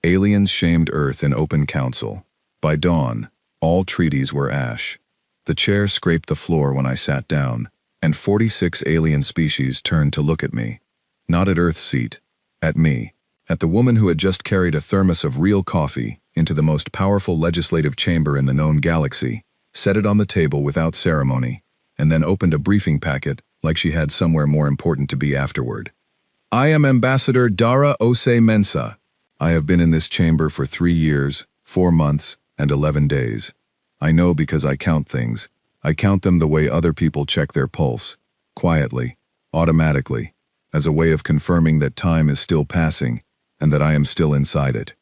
Aliens shamed Earth in open council. By dawn, all treaties were ash. The chair scraped the floor when I sat down, and 46 alien species turned to look at me. Not at Earth's seat. At me. At the woman who had just carried a thermos of real coffee into the most powerful legislative chamber in the known galaxy, set it on the table without ceremony, and then opened a briefing packet like she had somewhere more important to be afterward. I am Ambassador Dara Ose Mensa. I have been in this chamber for 3 years, 4 months, and 11 days. I know because I count things. I count them the way other people check their pulse, quietly, automatically, as a way of confirming that time is still passing and that I am still inside it.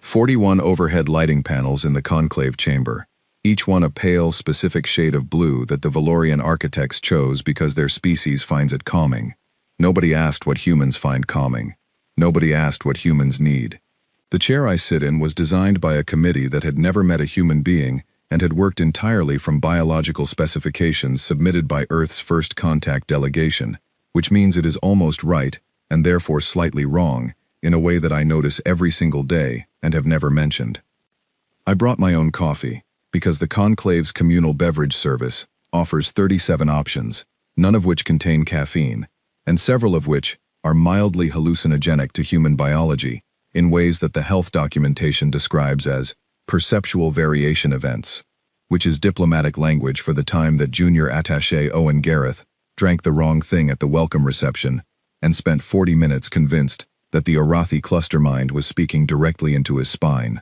41 overhead lighting panels in the conclave chamber, each one a pale, specific shade of blue that the Valorian architects chose because their species finds it calming. Nobody asked what humans find calming. Nobody asked what humans need. The chair I sit in was designed by a committee that had never met a human being and had worked entirely from biological specifications submitted by Earth's first contact delegation, which means it is almost right, and therefore slightly wrong, in a way that I notice every single day and have never mentioned. I brought my own coffee, because the conclave's communal beverage service offers 37 options, none of which contain caffeine, and several of which are mildly hallucinogenic to human biology in ways that the health documentation describes as perceptual variation events, which is diplomatic language for the time that Junior Attaché Owen Gareth drank the wrong thing at the welcome reception and spent 40 minutes convinced that the Arathi clustermind was speaking directly into his spine.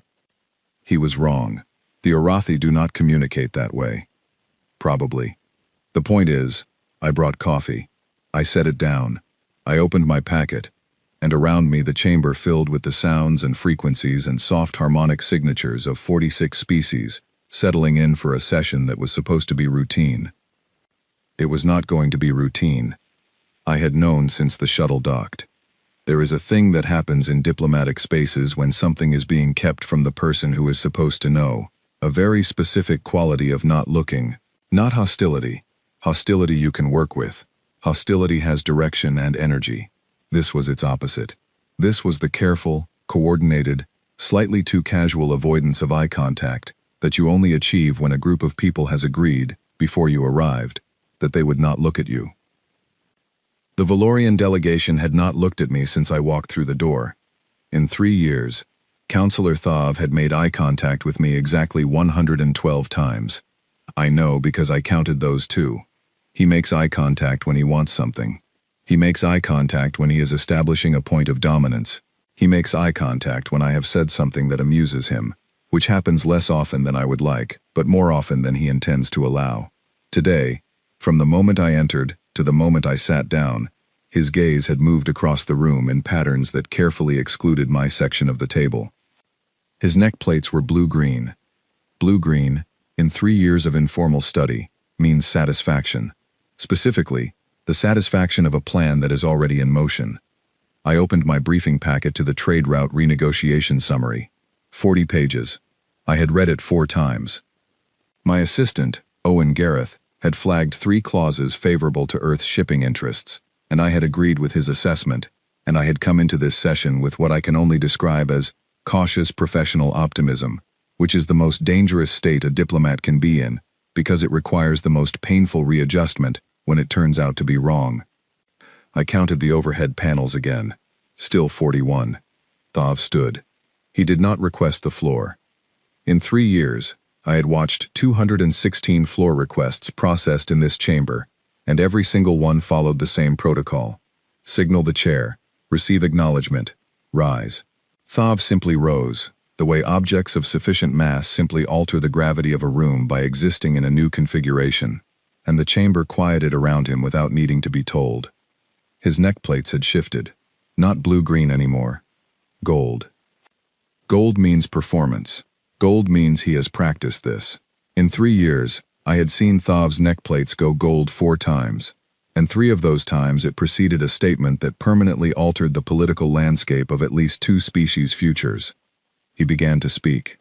He was wrong. The Arathi do not communicate that way. Probably. The point is, I brought coffee. I set it down. I opened my packet, and around me the chamber filled with the sounds and frequencies and soft harmonic signatures of 46 species, settling in for a session that was supposed to be routine. It was not going to be routine. I had known since the shuttle docked. There is a thing that happens in diplomatic spaces when something is being kept from the person who is supposed to know, a very specific quality of not looking, not hostility. Hostility you can work with. Hostility has direction and energy. This was its opposite. This was the careful, coordinated, slightly too casual avoidance of eye contact that you only achieve when a group of people has agreed, before you arrived, that they would not look at you. The Valorian delegation had not looked at me since I walked through the door. In 3 years, Councillor Thav had made eye contact with me exactly 112 times. I know because I counted those too. He makes eye contact when he wants something. He makes eye contact when he is establishing a point of dominance. He makes eye contact when I have said something that amuses him, which happens less often than I would like, but more often than he intends to allow. Today, from the moment I entered to the moment I sat down, his gaze had moved across the room in patterns that carefully excluded my section of the table. His neck plates were blue-green. Blue-green, in 3 years of informal study, means satisfaction. Specifically, the satisfaction of a plan that is already in motion. I opened my briefing packet to the trade route renegotiation summary. 40 pages. I had read it 4 times. My assistant, Owen Gareth, had flagged 3 clauses favorable to Earth's shipping interests, and I had agreed with his assessment, and I had come into this session with what I can only describe as cautious professional optimism, which is the most dangerous state a diplomat can be in, because it requires the most painful readjustment when it turns out to be wrong. I counted the overhead panels again. Still 41. Thav stood. He did not request the floor. In 3 years, I had watched 216 floor requests processed in this chamber, and every single one followed the same protocol. Signal the chair, receive acknowledgement, rise. Thav simply rose, the way objects of sufficient mass simply alter the gravity of a room by existing in a new configuration, and the chamber quieted around him without needing to be told. His neck plates had shifted, not blue-green anymore. Gold. Gold means performance. Gold means he has practiced this. In 3 years, I had seen Thav's neck plates go gold 4 times, and 3 of those times it preceded a statement that permanently altered the political landscape of at least 2 species' futures. He began to speak.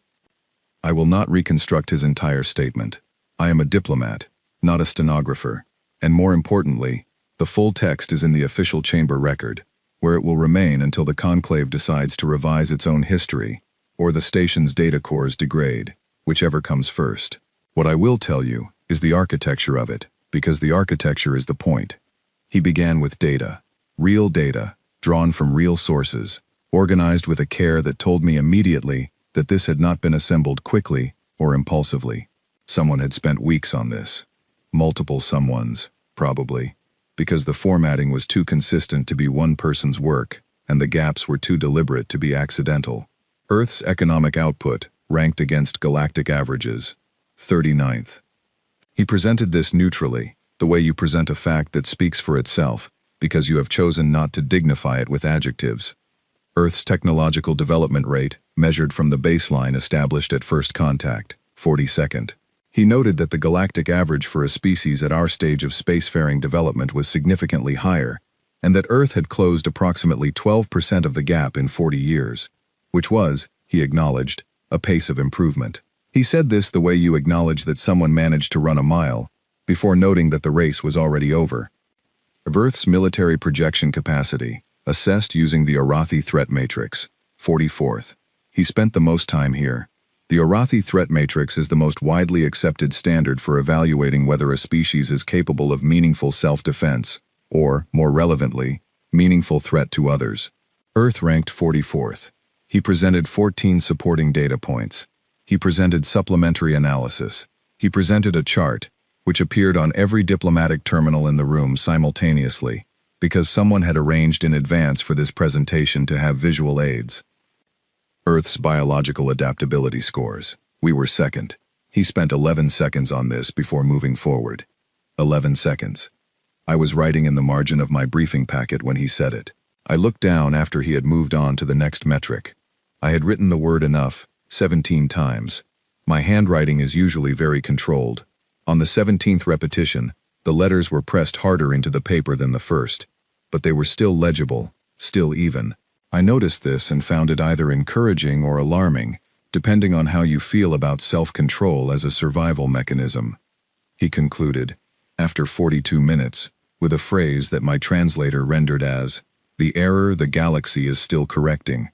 I will not reconstruct his entire statement. I am a diplomat, not a stenographer, and more importantly, the full text is in the official chamber record. where it will remain until the conclave decides to revise its own history, or the station's data cores degrade, whichever comes first. What I will tell you is the architecture of it, because the architecture is the point. He began with data, real data, drawn from real sources, organized with a care that told me immediately that this had not been assembled quickly or impulsively. Someone had spent weeks on this. Multiple someones, probably, because the formatting was too consistent to be one person's work, and the gaps were too deliberate to be accidental. Earth's economic output ranked against galactic averages, 39th. He presented this neutrally, the way you present a fact that speaks for itself, because you have chosen not to dignify it with adjectives. Earth's technological development rate, measured from the baseline established at first contact, 42nd. He noted that the galactic average for a species at our stage of spacefaring development was significantly higher, and that Earth had closed approximately 12% of the gap in 40 years, which was, he acknowledged, a pace of improvement. He said this the way you acknowledge that someone managed to run a mile, before noting that the race was already over. Earth's military projection capacity, assessed using the Arathi Threat Matrix, 44th. He spent the most time here. The Arathi Threat Matrix is the most widely accepted standard for evaluating whether a species is capable of meaningful self-defense, or, more relevantly, meaningful threat to others. Earth ranked 44th. He presented 14 supporting data points. He presented supplementary analysis. He presented a chart, which appeared on every diplomatic terminal in the room simultaneously, because someone had arranged in advance for this presentation to have visual aids. Earth's biological adaptability scores. We were second. He spent 11 seconds on this before moving forward. 11 seconds. I was writing in the margin of my briefing packet when he said it. I looked down after he had moved on to the next metric. I had written the word enough, 17 times. My handwriting is usually very controlled. On the 17th repetition, the letters were pressed harder into the paper than the first, but they were still legible, still even. I noticed this and found it either encouraging or alarming, depending on how you feel about self-control as a survival mechanism. He concluded, after 42 minutes, with a phrase that my translator rendered as, "The error the galaxy is still correcting."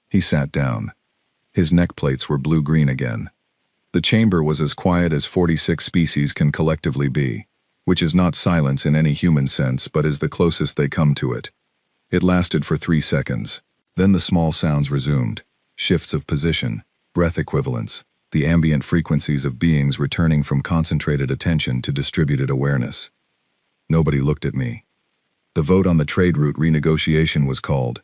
He sat down. His neck plates were blue-green again. The chamber was as quiet as 46 species can collectively be, which is not silence in any human sense but is the closest they come to it. It lasted for 3 seconds. Then the small sounds resumed, shifts of position, breath equivalents, the ambient frequencies of beings returning from concentrated attention to distributed awareness. Nobody looked at me. The vote on the trade route renegotiation was called.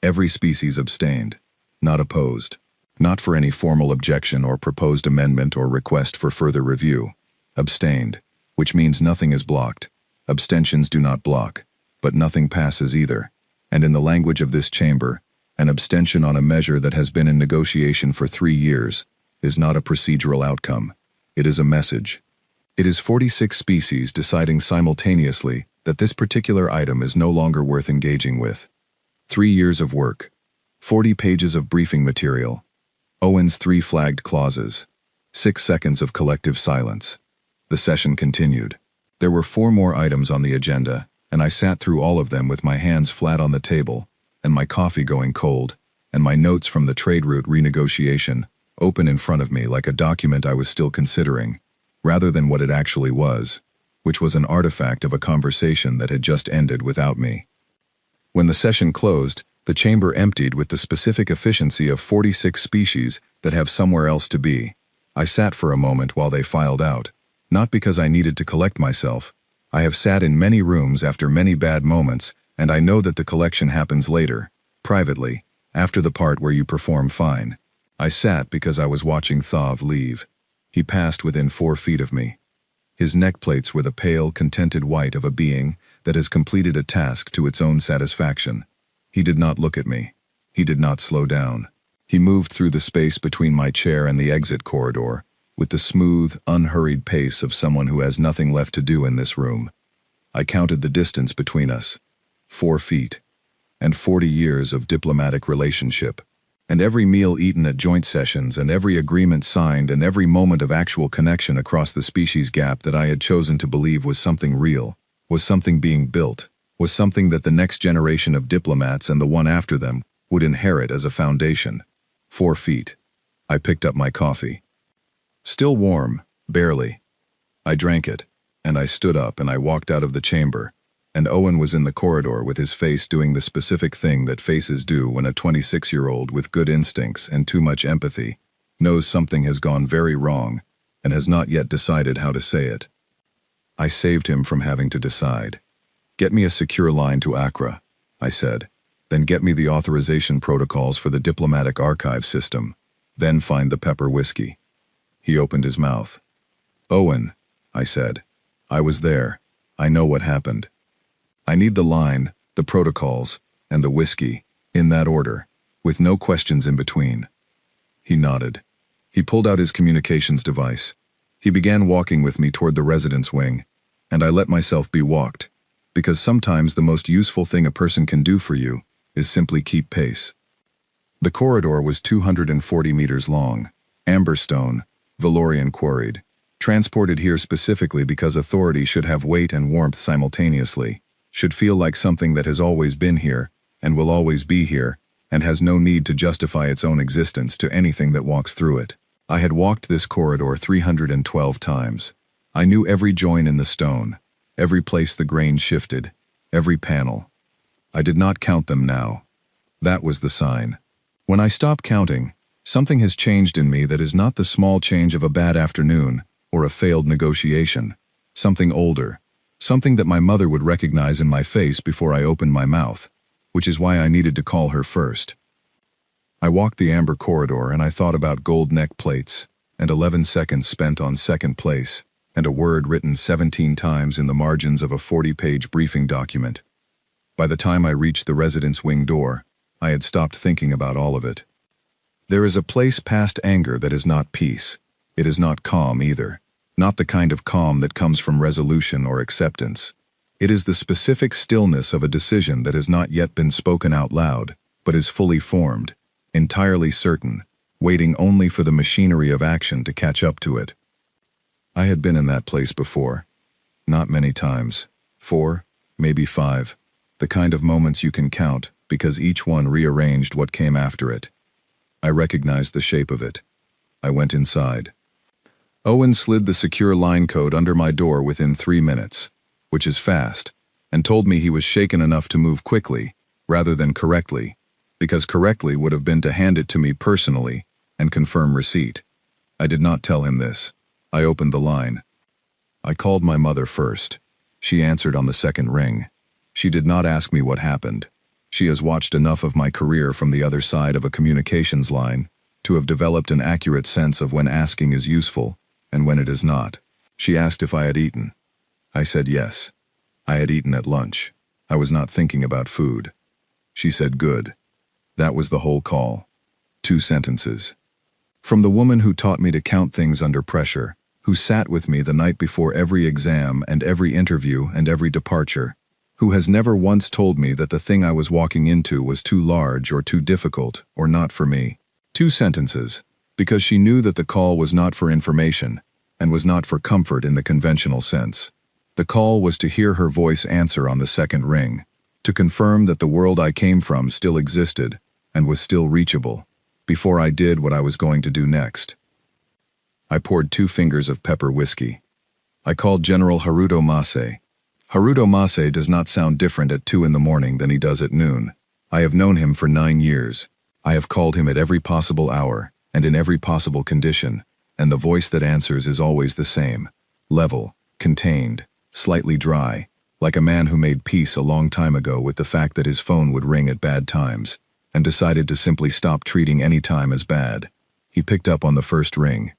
Every species abstained, not opposed, not for any formal objection or proposed amendment or request for further review. Abstained, which means nothing is blocked. Abstentions do not block, but nothing passes either. And in the language of this chamber, an abstention on a measure that has been in negotiation for 3 years is not a procedural outcome. It is a message. It is 46 species deciding simultaneously that this particular item is no longer worth engaging with. 3 years of work, 40 pages of briefing material, Owen's 3 flagged clauses, 6 seconds of collective silence. The session continued. There were 4 more items on the agenda, and I sat through all of them with my hands flat on the table, and my coffee going cold, and my notes from the trade route renegotiation open in front of me like a document I was still considering, rather than what it actually was, which was an artifact of a conversation that had just ended without me. When the session closed, the chamber emptied with the specific efficiency of 46 species that have somewhere else to be. I sat for a moment while they filed out, not because I needed to collect myself. I have sat in many rooms after many bad moments, and I know that the collection happens later, privately, after the part where you perform fine. I sat because I was watching Thav leave. He passed within 4 feet of me. His neck plates were the pale, contented white of a being that has completed a task to its own satisfaction. He did not look at me. He did not slow down. He moved through the space between my chair and the exit corridor, with the smooth, unhurried pace of someone who has nothing left to do in this room. I counted the distance between us, 4 feet, and 40 years of diplomatic relationship, and every meal eaten at joint sessions and every agreement signed and every moment of actual connection across the species gap that I had chosen to believe was something real, was something being built, was something that the next generation of diplomats and the one after them would inherit as a foundation. 4 feet. I picked up my coffee. Still warm, barely. I drank it, and I stood up and I walked out of the chamber, and Owen was in the corridor with his face doing the specific thing that faces do when a 26-year-old with good instincts and too much empathy knows something has gone very wrong and has not yet decided how to say it. I saved him from having to decide. "Get me a secure line to Accra," I said. "Then get me the authorization protocols for the diplomatic archive system. Then find the pepper whiskey." He opened his mouth. "Owen," I said. "I was there. I know what happened. I need the line, the protocols, and the whiskey, in that order, with no questions in between." He nodded. He pulled out his communications device. He began walking with me toward the residence wing, and I let myself be walked, because sometimes the most useful thing a person can do for you is simply keep pace. The corridor was 240 meters long, amberstone, Valorian quarried, transported here specifically because authority should have weight and warmth simultaneously, should feel like something that has always been here, and will always be here, and has no need to justify its own existence to anything that walks through it. I had walked this corridor 312 times. I knew every join in the stone, every place the grain shifted, every panel. I did not count them now. That was the sign. When I stop counting, something has changed in me that is not the small change of a bad afternoon or a failed negotiation. Something older, something that my mother would recognize in my face before I opened my mouth, which is why I needed to call her first. I walked the amber corridor and I thought about gold neck plates, and 11 seconds spent on second place, and a word written 17 times in the margins of a 40-page briefing document. By the time I reached the residence wing door, I had stopped thinking about all of it. There is a place past anger that is not peace. It is not calm either. Not the kind of calm that comes from resolution or acceptance. It is the specific stillness of a decision that has not yet been spoken out loud, but is fully formed, entirely certain, waiting only for the machinery of action to catch up to it. I had been in that place before. Not many times. 4, maybe 5. The kind of moments you can count, because each one rearranged what came after it. I recognized the shape of it. I went inside. Owen slid the secure line code under my door within 3 minutes, which is fast, and told me he was shaken enough to move quickly, rather than correctly, because correctly would have been to hand it to me personally and confirm receipt. I did not tell him this. I opened the line. I called my mother first. She answered on the second ring. She did not ask me what happened. She has watched enough of my career from the other side of a communications line to have developed an accurate sense of when asking is useful and when it is not. She asked if I had eaten. I said yes. I had eaten at lunch. I was not thinking about food. She said good. That was the whole call. 2 sentences. From the woman who taught me to count things under pressure, who sat with me the night before every exam and every interview and every departure, who has never once told me that the thing I was walking into was too large or too difficult or not for me. 2 sentences, because she knew that the call was not for information and was not for comfort in the conventional sense. The call was to hear her voice answer on the second ring, to confirm that the world I came from still existed and was still reachable, before I did what I was going to do next. I poured 2 fingers of pepper whiskey. I called General Haruto Mase. Haruto Mase does not sound different at 2 in the morning than he does at noon. I have known him for 9 years. I have called him at every possible hour and in every possible condition, and the voice that answers is always the same, level, contained, slightly dry, like a man who made peace a long time ago with the fact that his phone would ring at bad times, and decided to simply stop treating any time as bad. He picked up on the first ring.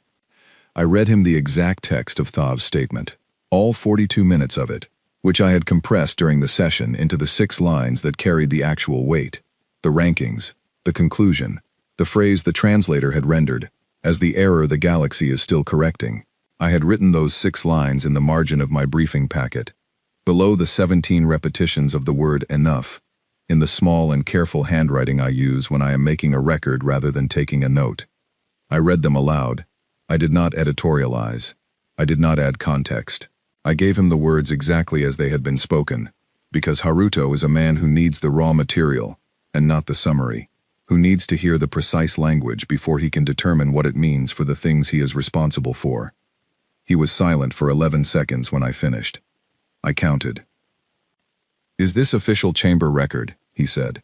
I read him the exact text of Thav's statement, all 42 minutes of it, which I had compressed during the session into the 6 lines that carried the actual weight, the rankings, the conclusion, the phrase the translator had rendered, as the error the galaxy is still correcting. I had written those 6 lines in the margin of my briefing packet, below the 17 repetitions of the word enough, in the small and careful handwriting I use when I am making a record rather than taking a note. I read them aloud. I did not editorialize. I did not add context. I gave him the words exactly as they had been spoken, Because Haruto is a man who needs the raw material, and not the summary, who needs to hear the precise language before he can determine what it means for the things he is responsible for. He was silent for 11 seconds when I finished. I counted. "Is this official chamber record?" he said.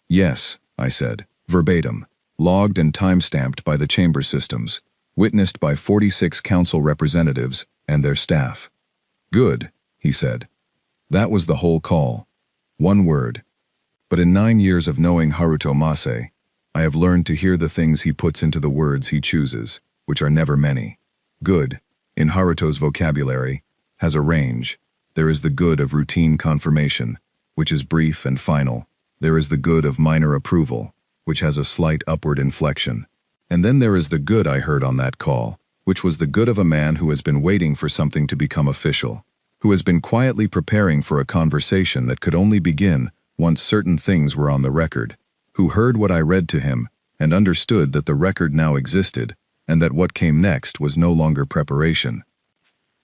"Yes," I said, verbatim, logged and time-stamped by the chamber systems, witnessed by 46 council representatives and their staff. "Good," he said. That was the whole call. One word. But in 9 years of knowing Haruto Mase, I have learned to hear the things he puts into the words he chooses, which are never many. Good, in Haruto's vocabulary, has a range. There is the good of routine confirmation, which is brief and final. There is the good of minor approval, which has a slight upward inflection. And then there is the good I heard on that call, which was the good of a man who has been waiting for something to become official, who has been quietly preparing for a conversation that could only begin once certain things were on the record, who heard what I read to him and understood that the record now existed and that what came next was no longer preparation.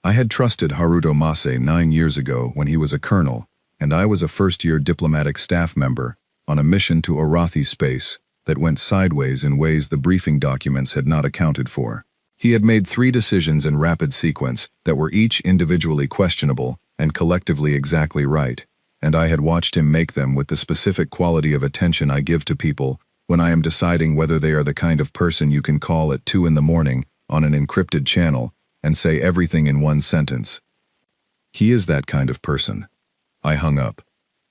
I had trusted Haruto Mase 9 years ago when he was a colonel and I was a first-year diplomatic staff member on a mission to Arathi space that went sideways in ways the briefing documents had not accounted for. He had made 3 decisions in rapid sequence that were each individually questionable and collectively exactly right, and I had watched him make them with the specific quality of attention I give to people when I am deciding whether they are the kind of person you can call at 2 in the morning on an encrypted channel and say everything in one sentence. He is that kind of person. I hung up.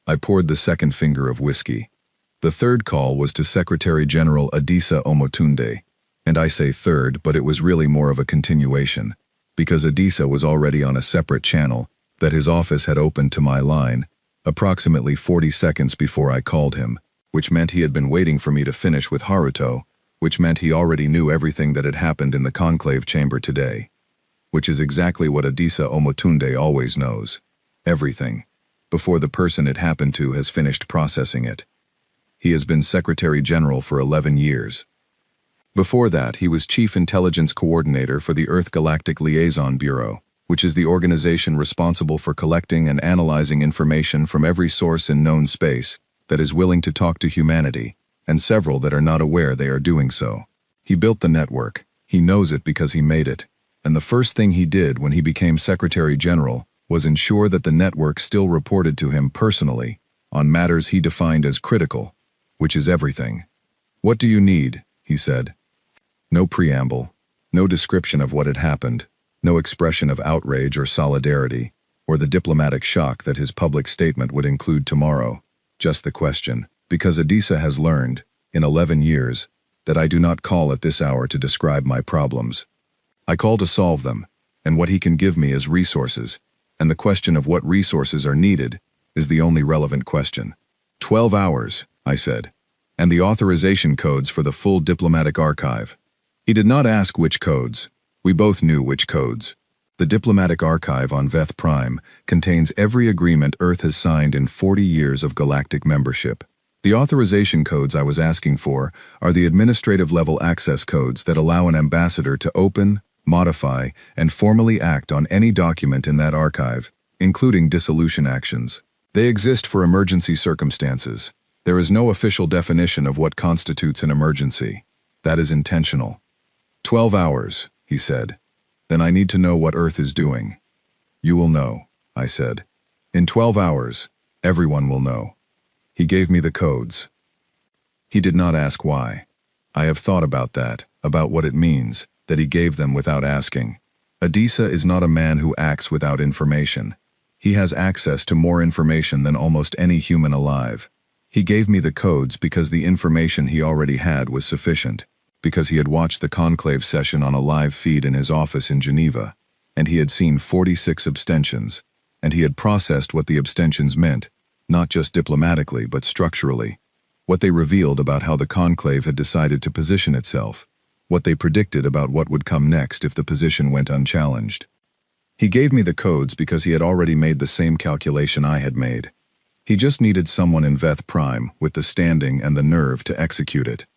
I poured the second finger of whiskey. The third call was to Secretary General Adisa Omotunde, and I say third, but it was really more of a continuation, because Adisa was already on a separate channel that his office had opened to my line, approximately 40 seconds before I called him, which meant he had been waiting for me to finish with Haruto, which meant he already knew everything that had happened in the conclave chamber today. Which is exactly what Adisa Omotunde always knows. Everything. Before the person it happened to has finished processing it. He has been Secretary General for 11 years. Before that, he was Chief Intelligence Coordinator for the Earth Galactic Liaison Bureau, which is the organization responsible for collecting and analyzing information from every source in known space that is willing to talk to humanity, and several that are not aware they are doing so. He built the network. He knows it because he made it. And the first thing he did when he became Secretary General was ensure that the network still reported to him personally on matters he defined as critical, which is everything. "What do you need?" he said. No preamble, no description of what had happened, no expression of outrage or solidarity, or the diplomatic shock that his public statement would include tomorrow, just the question, because Adisa has learned, in 11 years, that I do not call at this hour to describe my problems. I call to solve them, and what he can give me is resources, and the question of what resources are needed is the only relevant question. 12 hours, I said, and the authorization codes for the full diplomatic archive. He did not ask which codes. We both knew which codes. The diplomatic archive on Veth Prime contains every agreement Earth has signed in 40 years of galactic membership. The authorization codes I was asking for are the administrative-level access codes that allow an ambassador to open, modify, and formally act on any document in that archive, including dissolution actions. They exist for emergency circumstances. There is no official definition of what constitutes an emergency. That is intentional. 12 hours, he said. Then I need to know what Earth is doing. You will know, I said. In 12 hours, everyone will know. He gave me the codes. He did not ask why. I have thought about that, about what it means, that he gave them without asking. Adisa is not a man who acts without information. He has access to more information than almost any human alive. He gave me the codes because the information he already had was sufficient, because he had watched the conclave session on a live feed in his office in Geneva, and he had seen 46 abstentions, and he had processed what the abstentions meant, not just diplomatically but structurally, what they revealed about how the conclave had decided to position itself, what they predicted about what would come next if the position went unchallenged. He gave me the codes because he had already made the same calculation I had made. He just needed someone in Veth Prime with the standing and the nerve to execute it.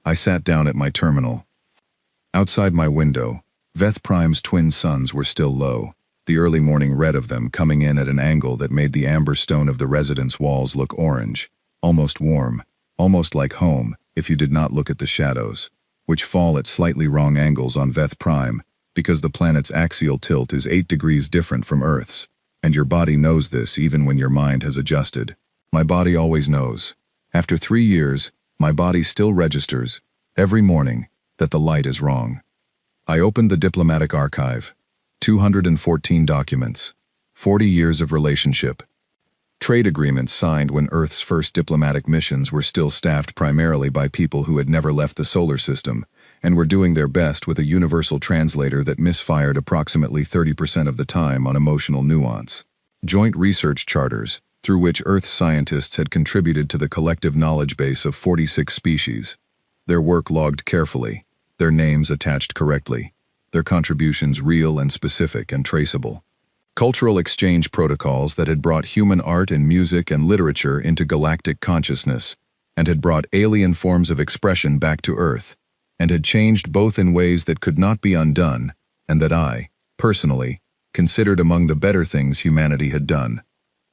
I sat down at my terminal. Outside my window, Veth Prime's twin suns were still low. the early morning red of them coming in at an angle that made the amber stone of the residence walls look orange, almost warm, almost like home if you did not look at the shadows, which fall at slightly wrong angles on Veth Prime because the planet's axial tilt is 8 degrees different from Earth's, and your body knows this even when your mind has adjusted. My body always knows. After 3 years, my body still registers, every morning, that the light is wrong. I opened the diplomatic archive. 214 documents. 40 years of relationship. Trade agreements signed when Earth's first diplomatic missions were still staffed primarily by people who had never left the solar system and were doing their best with a universal translator that misfired approximately 30% of the time on emotional nuance. Joint research charters, through which Earth scientists had contributed to the collective knowledge base of 46 species. Their work logged carefully, their names attached correctly, their contributions real and specific and traceable. Cultural exchange protocols that had brought human art and music and literature into galactic consciousness, and had brought alien forms of expression back to Earth, and had changed both in ways that could not be undone, and that I, personally, considered among the better things humanity had done.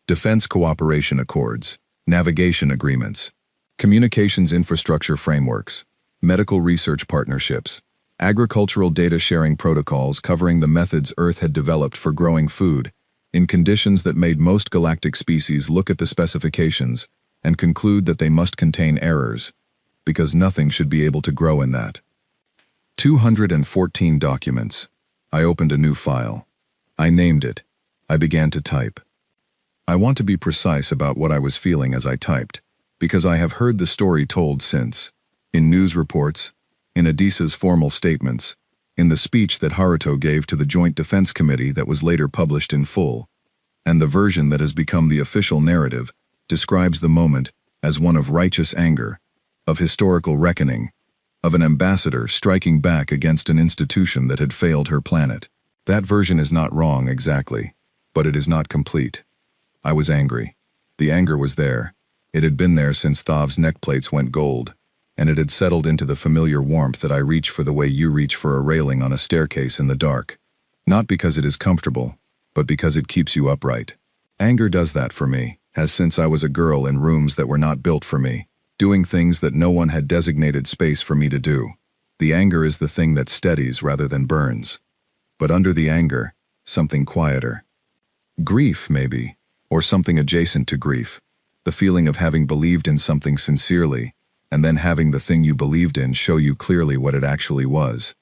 Defense cooperation accords, navigation agreements, communications infrastructure frameworks, medical research partnerships, agricultural data sharing protocols covering the methods Earth had developed for growing food, in conditions that made most galactic species look at the specifications and conclude that they must contain errors, because nothing should be able to grow in that. 214 documents. I opened a new file. I named it. I began to type. I want to be precise about what I was feeling as I typed, because I have heard the story told since, in news reports, in Adisa's formal statements, in the speech that Haruto gave to the Joint Defense Committee that was later published in full, and the version that has become the official narrative describes the moment as one of righteous anger, of historical reckoning, of an ambassador striking back against an institution that had failed her planet. That version is not wrong exactly, but it is not complete. I was angry. The anger was there. It had been there since Thav's neckplates went gold, and it had settled into the familiar warmth that I reach for the way you reach for a railing on a staircase in the dark. Not because it is comfortable, but because it keeps you upright. Anger does that for me, has since I was a girl in rooms that were not built for me, doing things that no one had designated space for me to do. The anger is the thing that steadies rather than burns. But under the anger, something quieter. Grief, maybe, or something adjacent to grief. The feeling of having believed in something sincerely, and then having the thing you believed in show you clearly what it actually was.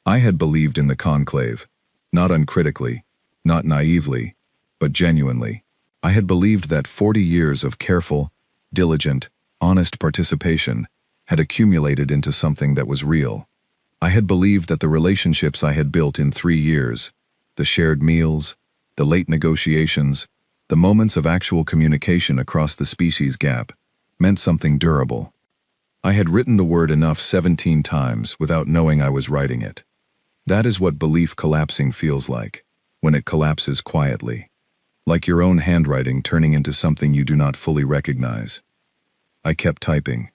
I had believed in the conclave, not uncritically, not naively, but genuinely. I had believed that 40 years of careful, diligent, honest participation had accumulated into something that was real. I had believed that the relationships I had built in 3 years, the shared meals, the late negotiations, the moments of actual communication across the species gap, meant something durable. I had written the word enough 17 times without knowing I was writing it. That is what belief collapsing feels like, when it collapses quietly, like your own handwriting turning into something you do not fully recognize. I kept typing.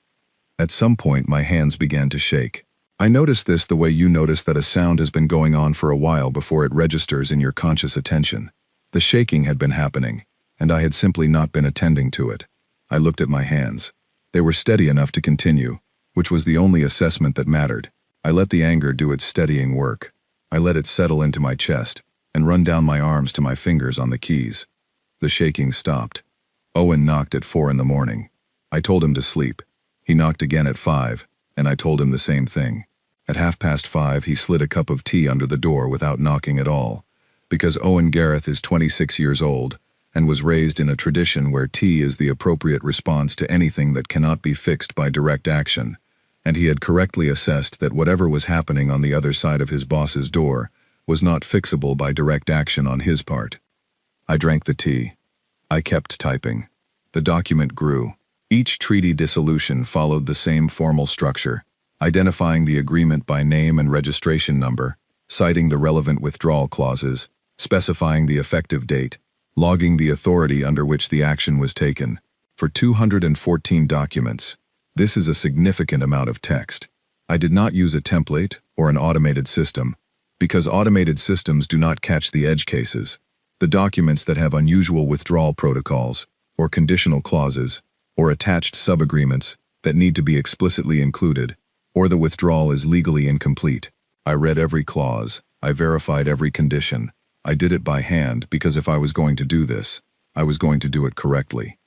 At some point my hands began to shake. I noticed this the way you notice that a sound has been going on for a while before it registers in your conscious attention. The shaking had been happening, and I had simply not been attending to it. I looked at my hands. They were steady enough to continue, which was the only assessment that mattered. I let the anger do its steadying work. I let it settle into my chest and run down my arms to my fingers on the keys. The shaking stopped. Owen knocked at 4 in the morning. I told him to sleep. He knocked again at 5, and I told him the same thing. At 5:30, he slid a cup of tea under the door without knocking at all, because Owen Gareth is 26 years old and was raised in a tradition where tea is the appropriate response to anything that cannot be fixed by direct action, and he had correctly assessed that whatever was happening on the other side of his boss's door was not fixable by direct action on his part. I drank the tea. I kept typing. The document grew. Each treaty dissolution followed the same formal structure, identifying the agreement by name and registration number, citing the relevant withdrawal clauses, specifying the effective date, logging the authority under which the action was taken. For 214 documents, this is a significant amount of text. I did not use a template or an automated system, because automated systems do not catch the edge cases, the documents that have unusual withdrawal protocols, or conditional clauses, or attached sub-agreements that need to be explicitly included, or the withdrawal is legally incomplete. I read every clause, I verified every condition. I did it by hand because if I was going to do this, I was going to do it correctly.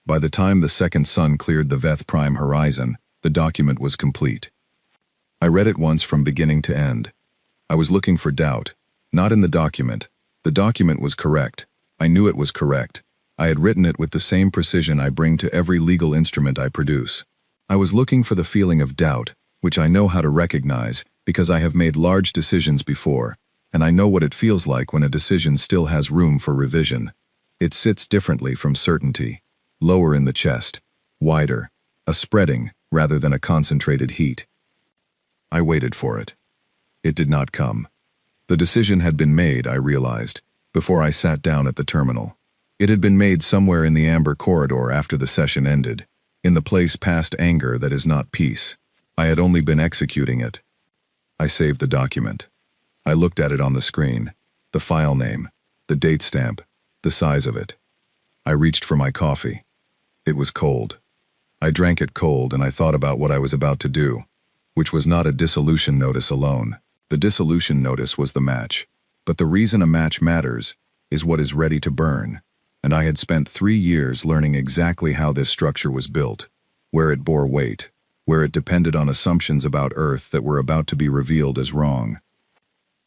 By the time the second sun cleared the Veth Prime horizon, the document was complete. I read it once from beginning to end. I was looking for doubt, not in the document. The document was correct. I knew it was correct. I had written it with the same precision I bring to every legal instrument I produce. I was looking for the feeling of doubt, which I know how to recognize because I have made large decisions before, and I know what it feels like when a decision still has room for revision. It sits differently from certainty, lower in the chest, wider, a spreading rather than a concentrated heat. I waited for it. It did not come. The decision had been made, I realized, before I sat down at the terminal. It had been made somewhere in the amber corridor after the session ended, in the place past anger that is not peace. I had only been executing it. I saved the document. I looked at it on the screen, the file name, the date stamp, the size of it. I reached for my coffee. It was cold. I drank it cold and I thought about what I was about to do, which was not a dissolution notice alone. The dissolution notice was the match. But the reason a match matters is what is ready to burn. And I had spent 3 years learning exactly how this structure was built, where it bore weight, where it depended on assumptions about Earth that were about to be revealed as wrong.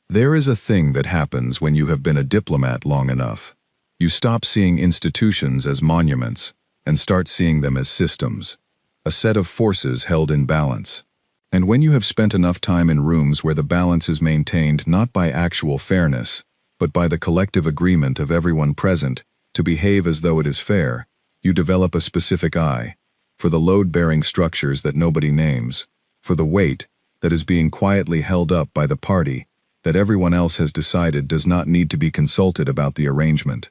There is a thing that happens when you have been a diplomat long enough. You stop seeing institutions as monuments and start seeing them as systems, a set of forces held in balance. And when you have spent enough time in rooms where the balance is maintained not by actual fairness, but by the collective agreement of everyone present to behave as though it is fair, you develop a specific eye for the load-bearing structures that nobody names, for the weight that is being quietly held up by the party that everyone else has decided does not need to be consulted about the arrangement.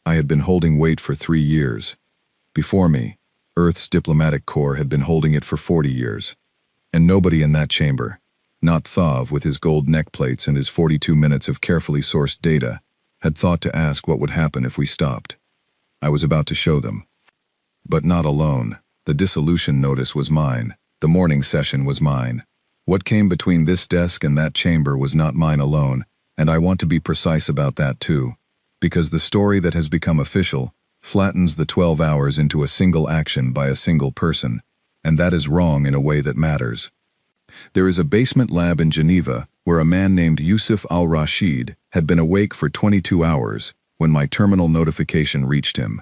I had been holding weight for 3 years. Before me, Earth's diplomatic corps had been holding it for 40 years. And nobody in that chamber, not Thav with his gold neck plates and his 42 minutes of carefully sourced data, had thought to ask what would happen if we stopped. I was about to show them. But not alone. The dissolution notice was mine. The morning session was mine. What came between this desk and that chamber was not mine alone, and I want to be precise about that too, because the story that has become official flattens the 12 hours into a single action by a single person, and that is wrong in a way that matters. There is a basement lab in Geneva where a man named Yusuf al-Rashid had been awake for 22 hours when my terminal notification reached him.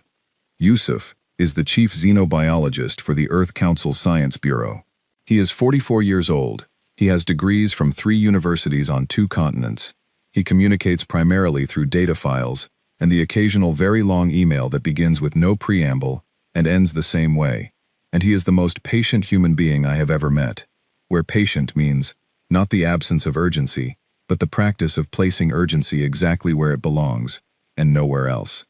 Yusuf is the chief xenobiologist for the Earth Council Science Bureau. He is 44 years old. He has degrees from 3 universities on 2 continents. He communicates primarily through data files and the occasional very long email that begins with no preamble and ends the same way. And he is the most patient human being I have ever met, where patient means not the absence of urgency, but the practice of placing urgency exactly where it belongs, and nowhere else.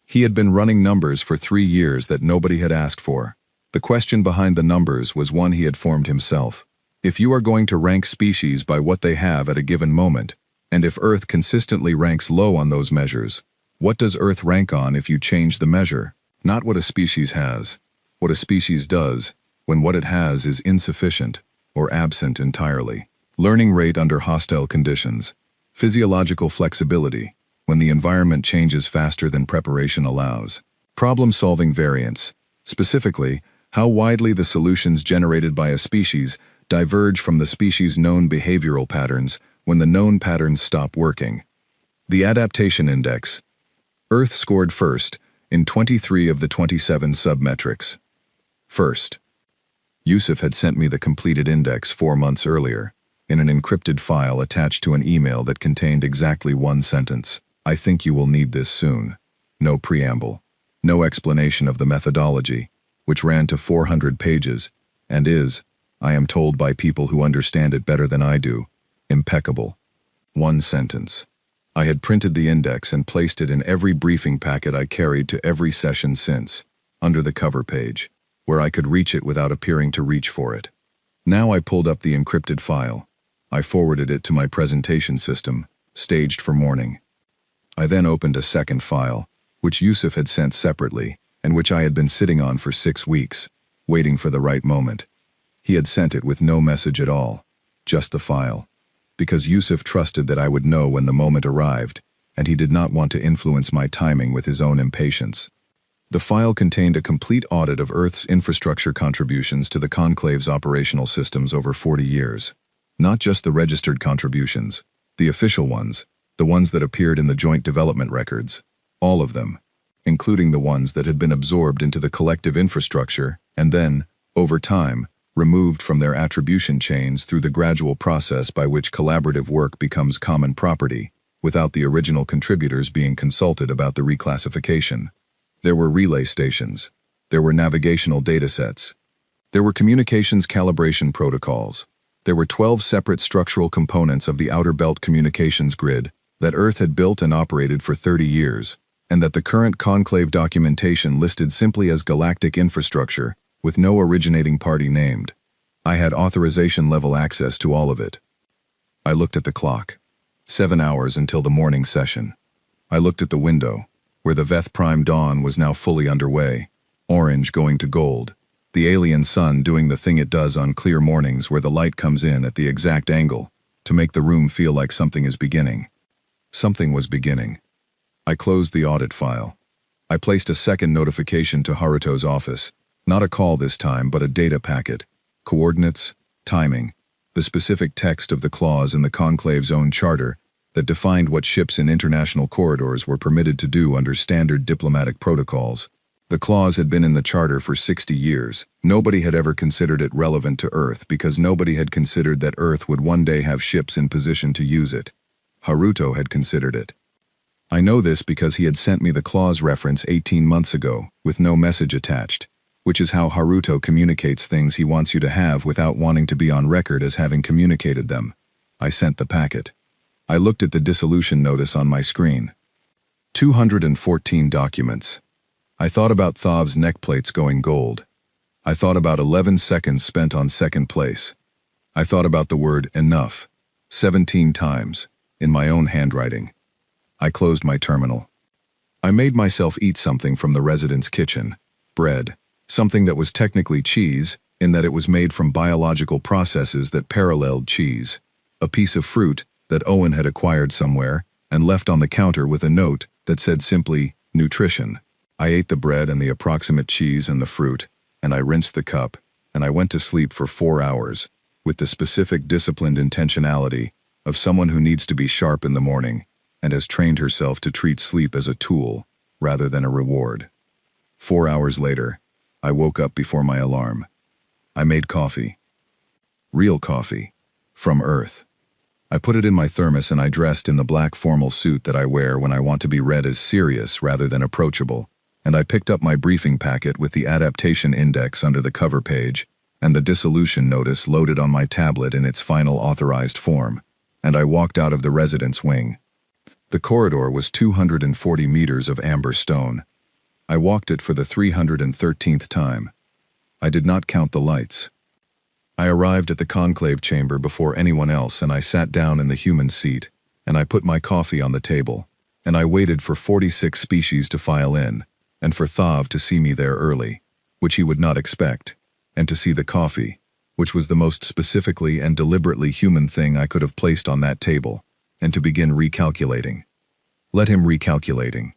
He had been running numbers for 3 years that nobody had asked for. The question behind the numbers was one he had formed himself. If you are going to rank species by what they have at a given moment, and if Earth consistently ranks low on those measures, what does Earth rank on if you change the measure? Not what a species has. What a species does when what it has is insufficient or absent entirely. Learning rate under hostile conditions. Physiological flexibility when the environment changes faster than preparation allows. Problem-solving variance. Specifically, how widely the solutions generated by a species diverge from the species' known behavioral patterns when the known patterns stop working. The Adaptation Index. Earth scored first in 23 of the 27 submetrics. First. Yusuf had sent me the completed index 4 months earlier, in an encrypted file attached to an email that contained exactly 1 sentence. I think you will need this soon. No preamble. No explanation of the methodology, which ran to 400 pages, and is, I am told by people who understand it better than I do, impeccable. 1 sentence. I had printed the index and placed it in every briefing packet I carried to every session since, under the cover page, where I could reach it without appearing to reach for it. Now I pulled up the encrypted file. I forwarded it to my presentation system, staged for morning. I then opened a second file, which Yusuf had sent separately, and which I had been sitting on for 6 weeks, waiting for the right moment. He had sent it with no message at all, just the file, because Yusuf trusted that I would know when the moment arrived, and he did not want to influence my timing with his own impatience. The file contained a complete audit of Earth's infrastructure contributions to the Conclave's operational systems over 40 years. Not just the registered contributions, the official ones, the ones that appeared in the joint development records, all of them, including the ones that had been absorbed into the collective infrastructure and then, over time, removed from their attribution chains through the gradual process by which collaborative work becomes common property, without the original contributors being consulted about the reclassification. There were relay stations. There were navigational datasets. There were communications calibration protocols. There were 12 separate structural components of the outer belt communications grid that Earth had built and operated for 30 years, and that the current conclave documentation listed simply as galactic infrastructure, with no originating party named. I had authorization-level access to all of it. I looked at the clock. 7 hours until the morning session. I looked at the window, where the Veth Prime dawn was now fully underway, orange going to gold, the alien sun doing the thing it does on clear mornings where the light comes in at the exact angle to make the room feel like something is beginning. Something was beginning. I closed the audit file. I placed a second notification to Haruto's office, not a call this time but a data packet, coordinates, timing, the specific text of the clause in the Conclave's own charter that defined what ships in international corridors were permitted to do under standard diplomatic protocols. The clause had been in the charter for 60 years. Nobody had ever considered it relevant to Earth because nobody had considered that Earth would one day have ships in position to use it. Haruto had considered it. I know this because he had sent me the clause reference 18 months ago, with no message attached, which is how Haruto communicates things he wants you to have without wanting to be on record as having communicated them. I sent the packet. I looked at the dissolution notice on my screen. 214 documents. I thought about Thav's neck plates going gold. I thought about 11 seconds spent on second place. I thought about the word enough 17 times, in my own handwriting. I closed my terminal. I made myself eat something from the resident's kitchen, bread, something that was technically cheese, in that it was made from biological processes that paralleled cheese, a piece of fruit that Owen had acquired somewhere and left on the counter with a note that said simply, nutrition. I ate the bread and the approximate cheese and the fruit, and I rinsed the cup, and I went to sleep for 4 hours, with the specific disciplined intentionality of someone who needs to be sharp in the morning and has trained herself to treat sleep as a tool rather than a reward. 4 hours later, I woke up before my alarm. I made coffee. Real coffee. From Earth. I put it in my thermos and I dressed in the black formal suit that I wear when I want to be read as serious rather than approachable, and I picked up my briefing packet with the adaptation index under the cover page and the dissolution notice loaded on my tablet in its final authorized form, and I walked out of the residence wing. The corridor was 240 meters of amber stone. I walked it for the 313th time. I did not count the lights. I arrived at the conclave chamber before anyone else and I sat down in the human seat, and I put my coffee on the table, and I waited for 46 species to file in, and for Thav to see me there early, which he would not expect, and to see the coffee, which was the most specifically and deliberately human thing I could have placed on that table, and to begin recalculating. Let him recalculating.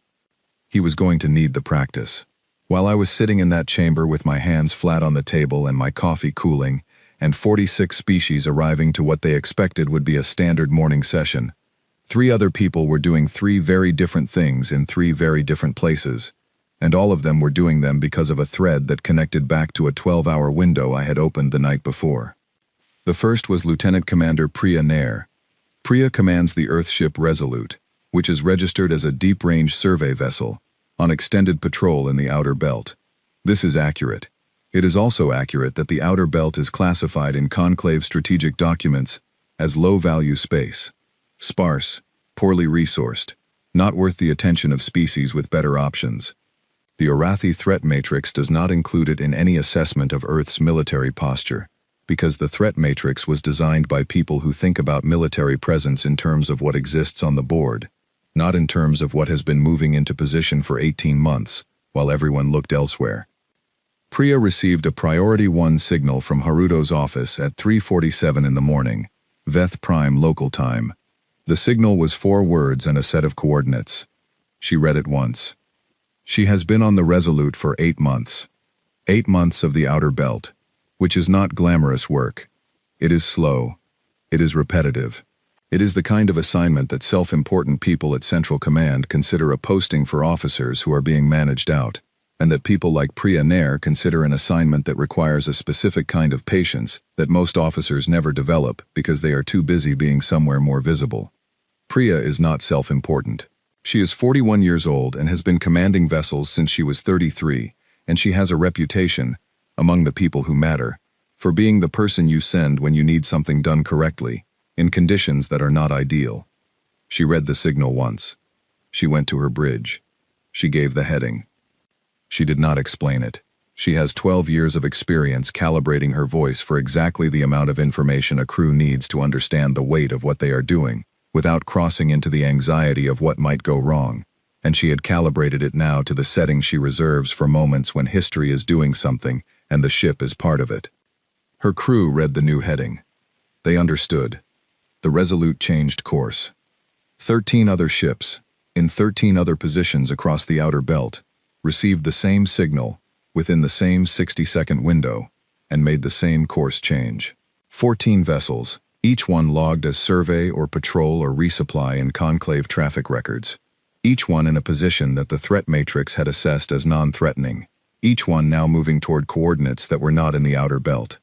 He was going to need the practice. While I was sitting in that chamber with my hands flat on the table and my coffee cooling, and 46 species arriving to what they expected would be a standard morning session, 3 other people were doing 3 very different things in 3 very different places, and all of them were doing them because of a thread that connected back to a 12-hour window I had opened the night before. The first was Lieutenant Commander Priya Nair. Priya commands the Earthship Resolute, which is registered as a deep-range survey vessel, on extended patrol in the outer belt. This is accurate. It is also accurate that the outer belt is classified in conclave strategic documents as low-value space, sparse, poorly resourced, not worth the attention of species with better options. The Arathi threat matrix does not include it in any assessment of Earth's military posture, because the threat matrix was designed by people who think about military presence in terms of what exists on the board, not in terms of what has been moving into position for 18 months, while everyone looked elsewhere. Priya received a Priority 1 signal from Haruto's office at 3:47 in the morning, Veth Prime local time. The signal was 4 words and a set of coordinates. She read it once. She has been on the Resolute for 8 months. 8 months of the outer belt, which is not glamorous work. It is slow. It is repetitive. It is the kind of assignment that self-important people at Central Command consider a posting for officers who are being managed out, and that people like Priya Nair consider an assignment that requires a specific kind of patience that most officers never develop because they are too busy being somewhere more visible. Priya is not self-important. She is 41 years old and has been commanding vessels since she was 33, and she has a reputation, among the people who matter, for being the person you send when you need something done correctly, in conditions that are not ideal. She read the signal once. She went to her bridge. She gave the heading. She did not explain it. She has 12 years of experience calibrating her voice for exactly the amount of information a crew needs to understand the weight of what they are doing, without crossing into the anxiety of what might go wrong, and she had calibrated it now to the setting she reserves for moments when history is doing something and the ship is part of it. Her crew read the new heading. They understood. The Resolute changed course. 13 other ships, in 13 other positions across the outer belt, received the same signal within the same 60-second window and made the same course change. 14 vessels, each one logged as survey or patrol or resupply in conclave traffic records, each one in a position that the threat matrix had assessed as non-threatening, each one now moving toward coordinates that were not in the outer belt,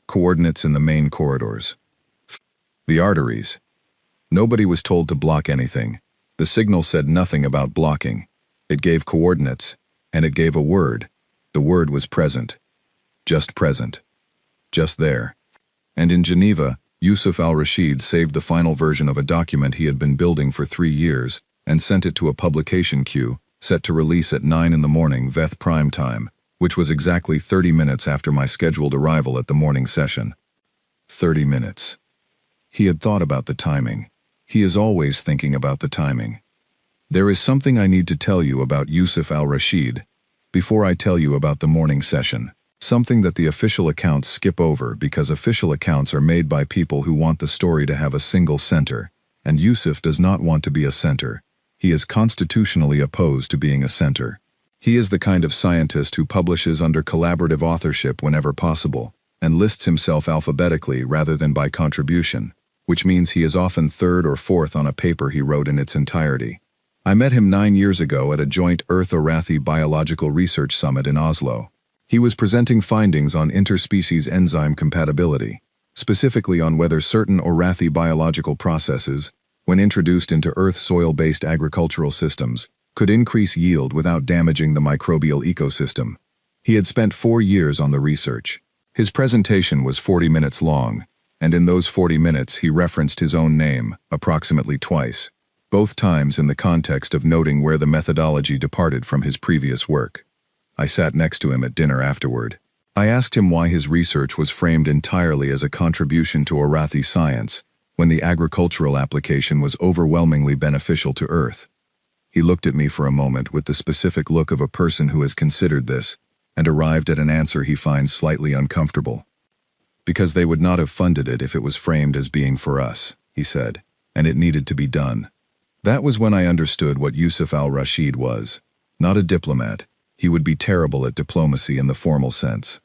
coordinates in the main corridors. The arteries. Nobody was told to block anything. The signal said nothing about blocking. It gave coordinates, and it gave a word. The word was present. Just present. Just there. And in Geneva, Yusuf al-Rashid saved the final version of a document he had been building for 3 years and sent it to a publication queue, set to release at 9 in the morning Veth prime time, which was exactly 30 minutes after my scheduled arrival at the morning session. 30 minutes. He had thought about the timing. He is always thinking about the timing. There is something I need to tell you about Yusuf al-Rashid before I tell you about the morning session. Something that the official accounts skip over because official accounts are made by people who want the story to have a single center, and Yusuf does not want to be a center. He is constitutionally opposed to being a center. He is the kind of scientist who publishes under collaborative authorship whenever possible, and lists himself alphabetically rather than by contribution, which means he is often third or fourth on a paper he wrote in its entirety. I met him 9 years ago at a joint Earth-Arathi Biological Research Summit in Oslo. He was presenting findings on interspecies enzyme compatibility, specifically on whether certain Arathi biological processes, when introduced into Earth soil-based agricultural systems, could increase yield without damaging the microbial ecosystem. He had spent 4 years on the research. His presentation was 40 minutes long, and in those 40 minutes he referenced his own name, approximately twice, both times in the context of noting where the methodology departed from his previous work. I sat next to him at dinner afterward. I asked him why his research was framed entirely as a contribution to Arathi science, when the agricultural application was overwhelmingly beneficial to Earth. He looked at me for a moment with the specific look of a person who has considered this, and arrived at an answer he finds slightly uncomfortable. Because they would not have funded it if it was framed as being for us, he said, and it needed to be done. That was when I understood what Yusuf al-Rashid was. Not a diplomat. He would be terrible at diplomacy in the formal sense.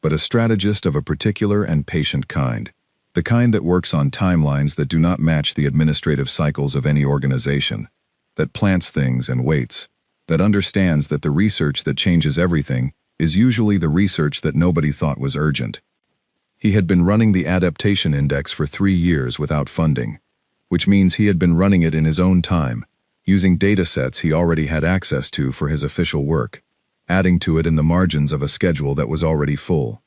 But a strategist of a particular and patient kind. The kind that works on timelines that do not match the administrative cycles of any organization. That plants things and waits. That understands that the research that changes everything is usually the research that nobody thought was urgent. He had been running the adaptation index for 3 years without funding, which means he had been running it in his own time, using data sets he already had access to for his official work, adding to it in the margins of a schedule that was already full.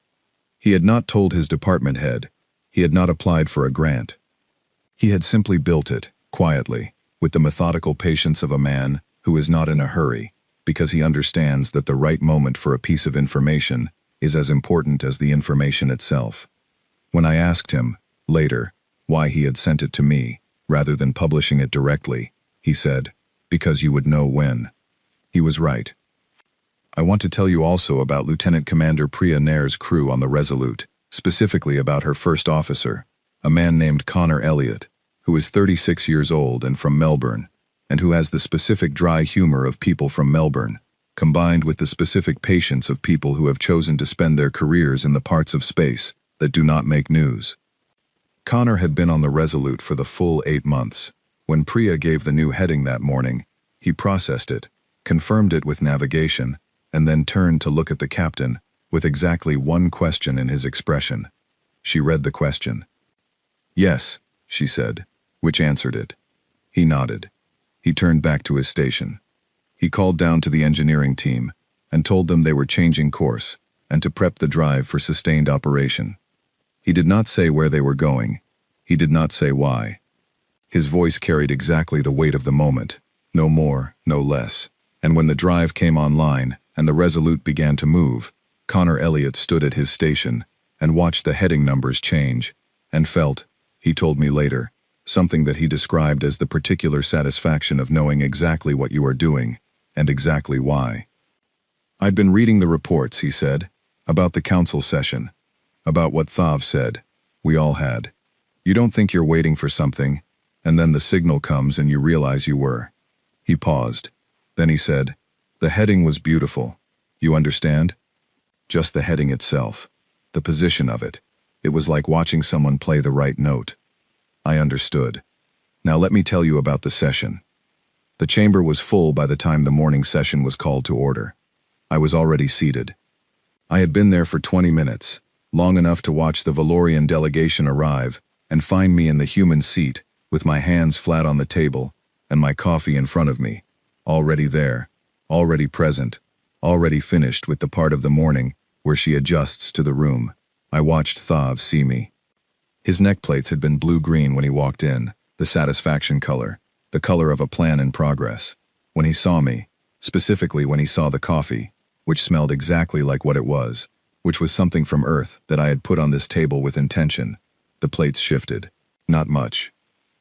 He had not told his department head. He had not applied for a grant. He had simply built it, quietly, with the methodical patience of a man who is not in a hurry, because he understands that the right moment for a piece of information is as important as the information itself. When I asked him, later, why he had sent it to me, rather than publishing it directly, he said, "Because you would know when." He was right. I want to tell you also about Lieutenant Commander Priya Nair's crew on the Resolute, specifically about her first officer, a man named Connor Elliott, who is 36 years old and from Melbourne, and who has the specific dry humor of people from Melbourne, combined with the specific patience of people who have chosen to spend their careers in the parts of space that do not make news. Connor had been on the Resolute for the full 8 months. When Priya gave the new heading that morning, he processed it, confirmed it with navigation, and then turned to look at the captain with exactly one question in his expression. She read the question. "Yes," she said, which answered it. He nodded. He turned back to his station. He called down to the engineering team and told them they were changing course and to prep the drive for sustained operation. He did not say where they were going. He did not say why. His voice carried exactly the weight of the moment, no more, no less. And when the drive came online and the Resolute began to move, Connor Elliott stood at his station and watched the heading numbers change and felt, he told me later, something that he described as the particular satisfaction of knowing exactly what you are doing and exactly why. "I'd been reading the reports," he said, "about the council session, about what Thav said. We all had. You don't think you're waiting for something, and then the signal comes and you realize you were." He paused. Then he said, "The heading was beautiful. You understand? Just the heading itself. The position of it. It was like watching someone play the right note." I understood. Now let me tell you about the session. The chamber was full by the time the morning session was called to order. I was already seated. I had been there for 20 minutes, long enough to watch the Valorian delegation arrive and find me in the human seat, with my hands flat on the table and my coffee in front of me, already there, already present, already finished with the part of the morning where she adjusts to the room. I watched Thav see me. His neck plates had been blue-green when he walked in, the satisfaction color, the color of a plan in progress. When he saw me, specifically when he saw the coffee, which smelled exactly like what it was, which was something from Earth that I had put on this table with intention, the plates shifted. Not much.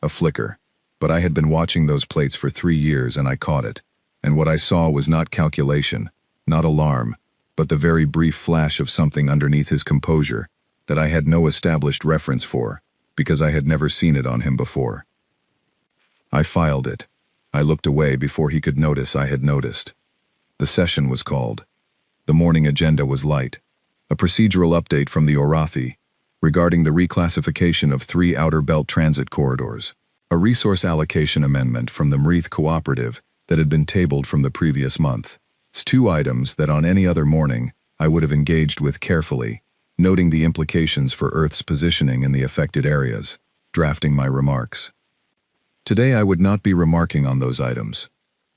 A flicker. But I had been watching those plates for 3 years and I caught it. And what I saw was not calculation, not alarm, but the very brief flash of something underneath his composure that I had no established reference for, because I had never seen it on him before. I filed it. I looked away before he could notice I had noticed. The session was called. The morning agenda was light. A procedural update from the Orathi regarding the reclassification of 3 outer belt transit corridors. A resource allocation amendment from the Mreath Cooperative that had been tabled from the previous month. It's 2 items that on any other morning I would have engaged with carefully, noting the implications for Earth's positioning in the affected areas, drafting my remarks. Today I would not be remarking on those items.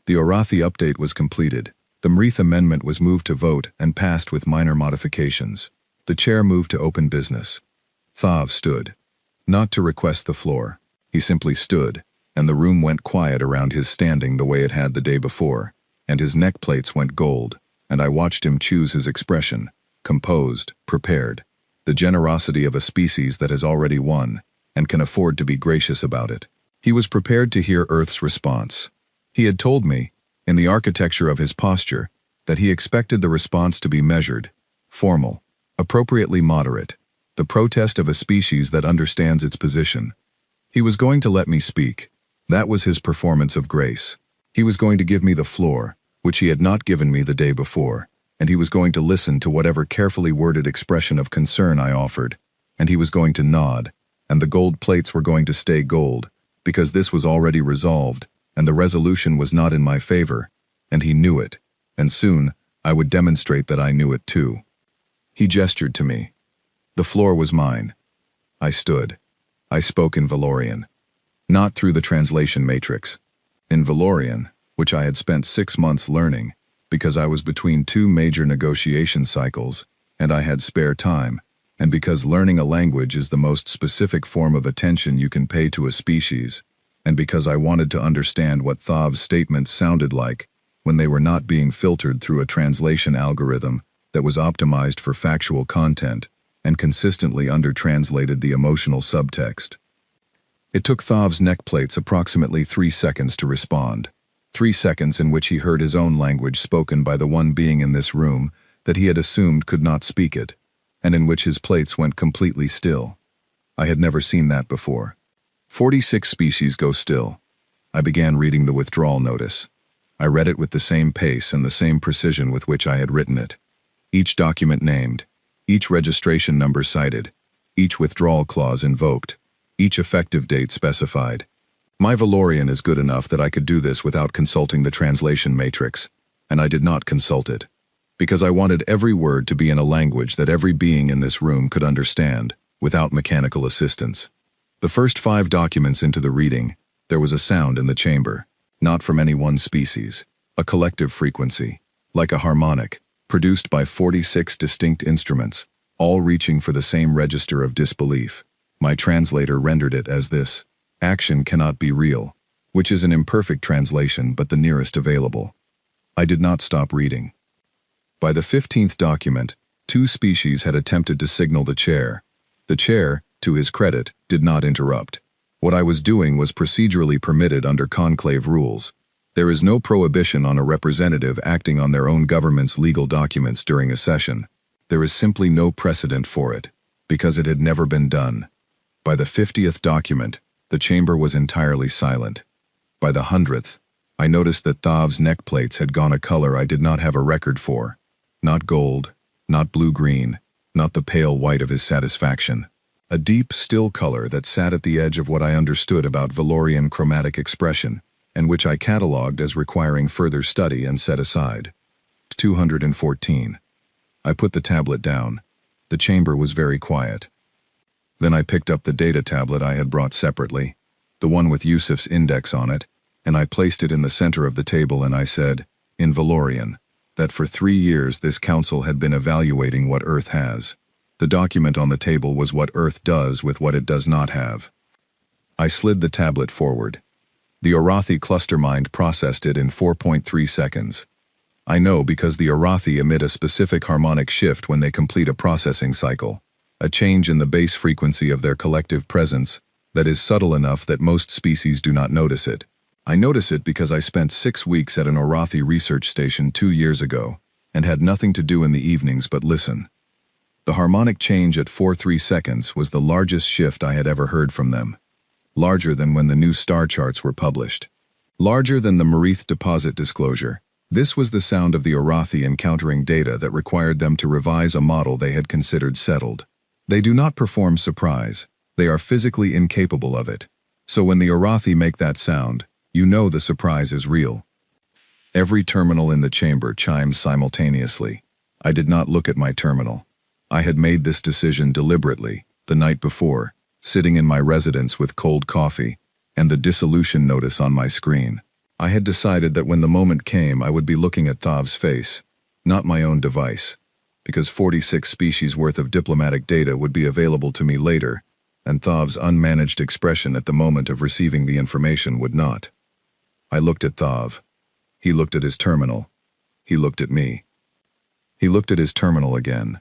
The Orathi update was completed. The Mreath amendment was moved to vote and passed with minor modifications. The chair moved to open business. Thav stood. Not to request the floor. He simply stood, and the room went quiet around his standing the way it had the day before, and his neck plates went gold, and I watched him choose his expression, composed, prepared, the generosity of a species that has already won, and can afford to be gracious about it. He was prepared to hear Earth's response. He had told me, in the architecture of his posture, that he expected the response to be measured, formal, appropriately moderate, the protest of a species that understands its position. He was going to let me speak. That was his performance of grace. He was going to give me the floor, which he had not given me the day before, and he was going to listen to whatever carefully worded expression of concern I offered, and he was going to nod, and the gold plates were going to stay gold, because this was already resolved, and the resolution was not in my favor, and he knew it, and soon I would demonstrate that I knew it too. He gestured to me. The floor was mine. I stood. I spoke in Valorian. Not through the translation matrix. In Valorian, which I had spent 6 months learning, because I was between 2 major negotiation cycles, and I had spare time, and because learning a language is the most specific form of attention you can pay to a species, and because I wanted to understand what Thav's statements sounded like when they were not being filtered through a translation algorithm that was optimized for factual content, and consistently under-translated the emotional subtext. It took Thav's neckplates approximately 3 seconds to respond. 3 seconds in which he heard his own language spoken by the one being in this room that he had assumed could not speak it, and in which his plates went completely still. I had never seen that before. 46 species go still. I began reading the withdrawal notice. I read it with the same pace and the same precision with which I had written it. Each document named, each registration number cited, each withdrawal clause invoked, each effective date specified. My Valorian is good enough that I could do this without consulting the translation matrix, and I did not consult it, because I wanted every word to be in a language that every being in this room could understand, without mechanical assistance. The first 5 documents into the reading, there was a sound in the chamber, not from any one species, a collective frequency, like a harmonic, produced by 46 distinct instruments, all reaching for the same register of disbelief. My translator rendered it as this: action cannot be real, which is an imperfect translation but the nearest available. I did not stop reading. By the 15th document, 2 species had attempted to signal the chair. The chair, to his credit, did not interrupt. What I was doing was procedurally permitted under conclave rules. There is no prohibition on a representative acting on their own government's legal documents during a session. There is simply no precedent for it, because it had never been done. By the 50th document, the chamber was entirely silent. By the 100th, I noticed that Thav's neckplates had gone a color I did not have a record for. Not gold, not blue-green, not the pale white of his satisfaction. A deep, still color that sat at the edge of what I understood about Valorian chromatic expression, and which I catalogued as requiring further study and set aside. 214. I put the tablet down. The chamber was very quiet. Then I picked up the data tablet I had brought separately, the one with Yusuf's index on it, and I placed it in the center of the table and I said, in Valorian, that for 3 years this council had been evaluating what Earth has. The document on the table was what Earth does with what it does not have. I slid the tablet forward. The Arathi cluster mind processed it in 4.3 seconds. I know because the Arathi emit a specific harmonic shift when they complete a processing cycle, a change in the base frequency of their collective presence that is subtle enough that most species do not notice it. I notice it because I spent 6 weeks at an Arathi research station 2 years ago and had nothing to do in the evenings but listen. The harmonic change at 4.3 seconds was the largest shift I had ever heard from them. Larger than when the new star charts were published. Larger than the Marith deposit disclosure. This was the sound of the Arathi encountering data that required them to revise a model they had considered settled. They do not perform surprise. They are physically incapable of it. So when the Arathi make that sound, you know the surprise is real. Every terminal in the chamber chimed simultaneously. I did not look at my terminal. I had made this decision deliberately, the night before, sitting in my residence with cold coffee and the dissolution notice on my screen. I had decided that when the moment came I would be looking at Thav's face, not my own device, because 46 species worth of diplomatic data would be available to me later, and Thav's unmanaged expression at the moment of receiving the information would not. I looked at Thav. He looked at his terminal. He looked at me. He looked at his terminal again.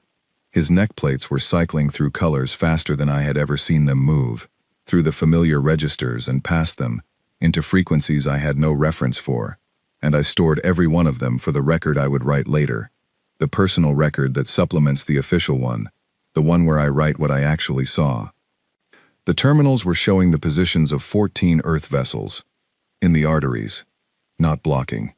His neck plates were cycling through colors faster than I had ever seen them move, through the familiar registers and past them, into frequencies I had no reference for, and I stored every one of them for the record I would write later, the personal record that supplements the official one, the one where I write what I actually saw. The terminals were showing the positions of 14 Earth vessels, in the arteries, not blocking,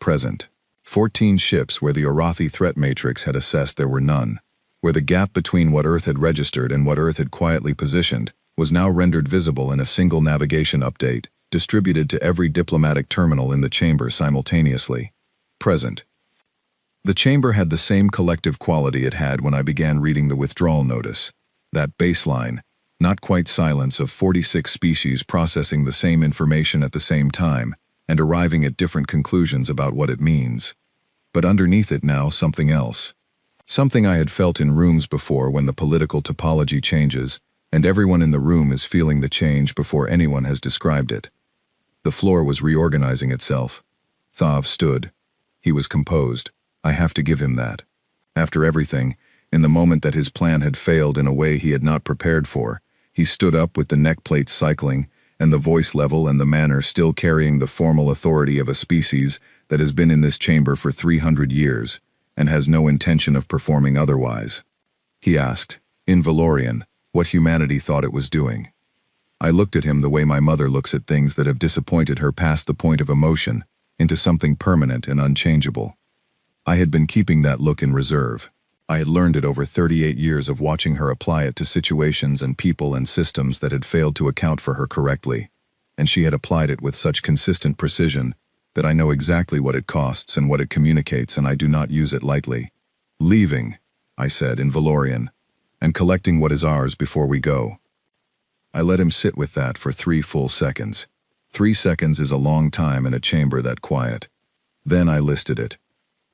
present. 14 ships where the Arathi threat matrix had assessed there were none, where the gap between what Earth had registered and what Earth had quietly positioned was now rendered visible in a single navigation update, distributed to every diplomatic terminal in the chamber simultaneously. Present. The chamber had the same collective quality it had when I began reading the withdrawal notice, that baseline, not quite silence of 46 species processing the same information at the same time and arriving at different conclusions about what it means. But underneath it now something else. Something I had felt in rooms before when the political topology changes and everyone in the room is feeling the change before anyone has described it. The floor was reorganizing itself. Thav stood. He was composed. I have to give him that. After everything, In the moment that his plan had failed in a way he had not prepared for, he stood up with the neck plates cycling, and the voice level and the manner still carrying the formal authority of a species that has been in this chamber for 300 years, and has no intention of performing otherwise. He asked, in Valorian, what humanity thought it was doing. I looked at him the way my mother looks at things that have disappointed her past the point of emotion, into something permanent and unchangeable. I had been keeping that look in reserve. I had learned it over 38 years of watching her apply it to situations and people and systems that had failed to account for her correctly, and she had applied it with such consistent precision that I know exactly what it costs and what it communicates, and I do not use it lightly. Leaving, I said in Valorian, and collecting what is ours before we go. I let him sit with that for 3 full seconds. 3 seconds is a long time in a chamber that quiet. Then I listed it.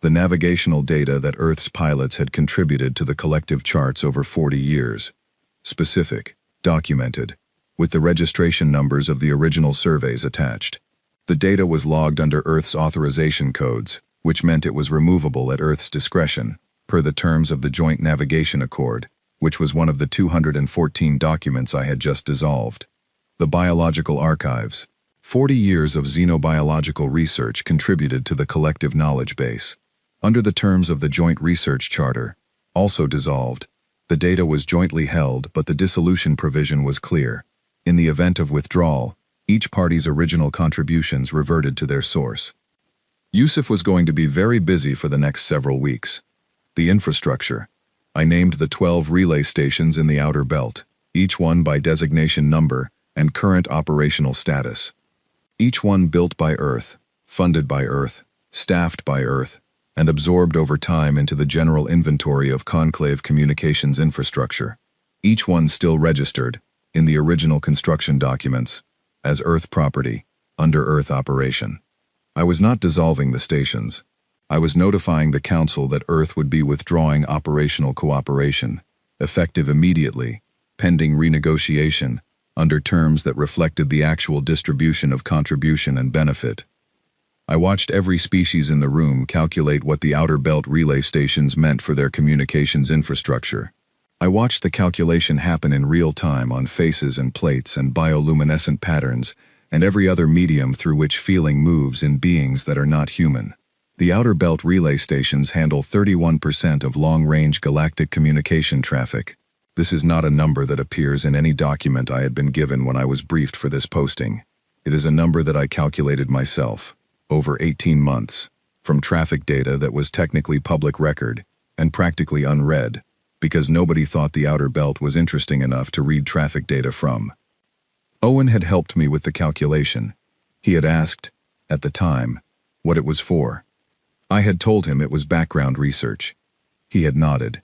The navigational data that Earth's pilots had contributed to the collective charts over 40 years. Specific, documented, with the registration numbers of the original surveys attached. The data was logged under Earth's authorization codes, which meant it was removable at Earth's discretion, per the terms of the Joint Navigation Accord, which was one of the 214 documents I had just dissolved. The biological archives. 40 years of xenobiological research contributed to the collective knowledge base. Under the terms of the Joint Research Charter, also dissolved, the data was jointly held, but the dissolution provision was clear. In the event of withdrawal, each party's original contributions reverted to their source. Yusuf was going to be very busy for the next several weeks. The infrastructure. I named the 12 relay stations in the outer belt, each one by designation number and current operational status. Each one built by Earth, funded by Earth, staffed by Earth, and absorbed over time into the general inventory of Conclave communications infrastructure. Each one still registered, in the original construction documents, as Earth property, under Earth operation. I was not dissolving the stations. I was notifying the Council that Earth would be withdrawing operational cooperation, effective immediately, pending renegotiation, under terms that reflected the actual distribution of contribution and benefit. I watched every species in the room calculate what the outer belt relay stations meant for their communications infrastructure. I watched the calculation happen in real time on faces and plates and bioluminescent patterns and every other medium through which feeling moves in beings that are not human. The outer belt relay stations handle 31% of long-range galactic communication traffic. This is not a number that appears in any document I had been given when I was briefed for this posting. It is a number that I calculated myself, over 18 months, from traffic data that was technically public record and practically unread, because nobody thought the outer belt was interesting enough to read traffic data from. Owen had helped me with the calculation. He had asked, at the time, what it was for. I had told him it was background research. He had nodded.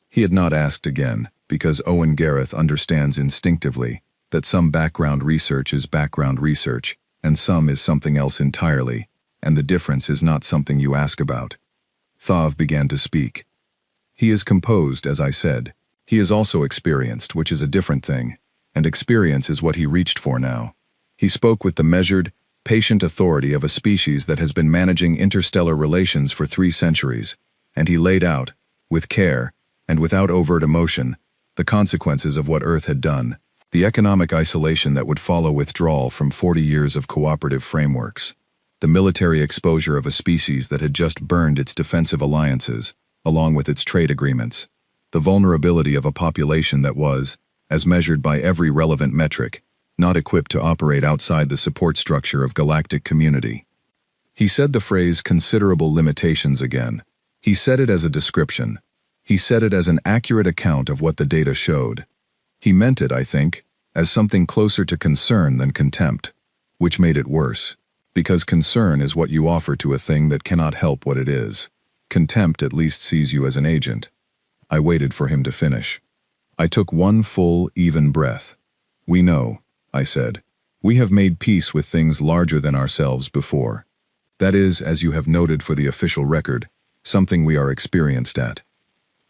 He had not asked again, because Owen Gareth understands instinctively that some background research is background research, and some is something else entirely, and the difference is not something you ask about. Thav began to speak. He is composed, as I said. He is also experienced, which is a different thing, and experience is what he reached for now. He spoke with the measured, patient authority of a species that has been managing interstellar relations for 3 centuries, and he laid out, with care, and without overt emotion, the consequences of what Earth had done, the economic isolation that would follow withdrawal from 40 years of cooperative frameworks, the military exposure of a species that had just burned its defensive alliances, along with its trade agreements, the vulnerability of a population that was, as measured by every relevant metric, not equipped to operate outside the support structure of galactic community. He said the phrase considerable limitations again. He said it as a description. He said it as an accurate account of what the data showed. He meant it, I think, as something closer to concern than contempt, which made it worse, because concern is what you offer to a thing that cannot help what it is. Contempt at least sees you as an agent. I waited for him to finish. I took one full, even breath. We know, I said. We have made peace with things larger than ourselves before. That is, as you have noted for the official record, something we are experienced at.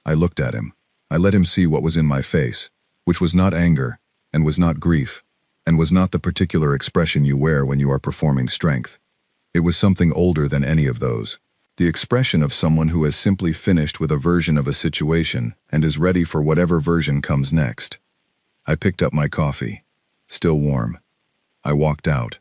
I looked at him. I let him see what was in my face, which was not anger, and was not grief, and was not the particular expression you wear when you are performing strength. It was something older than any of those. The expression of someone who has simply finished with a version of a situation and is ready for whatever version comes next. I picked up my coffee. Still warm. I walked out.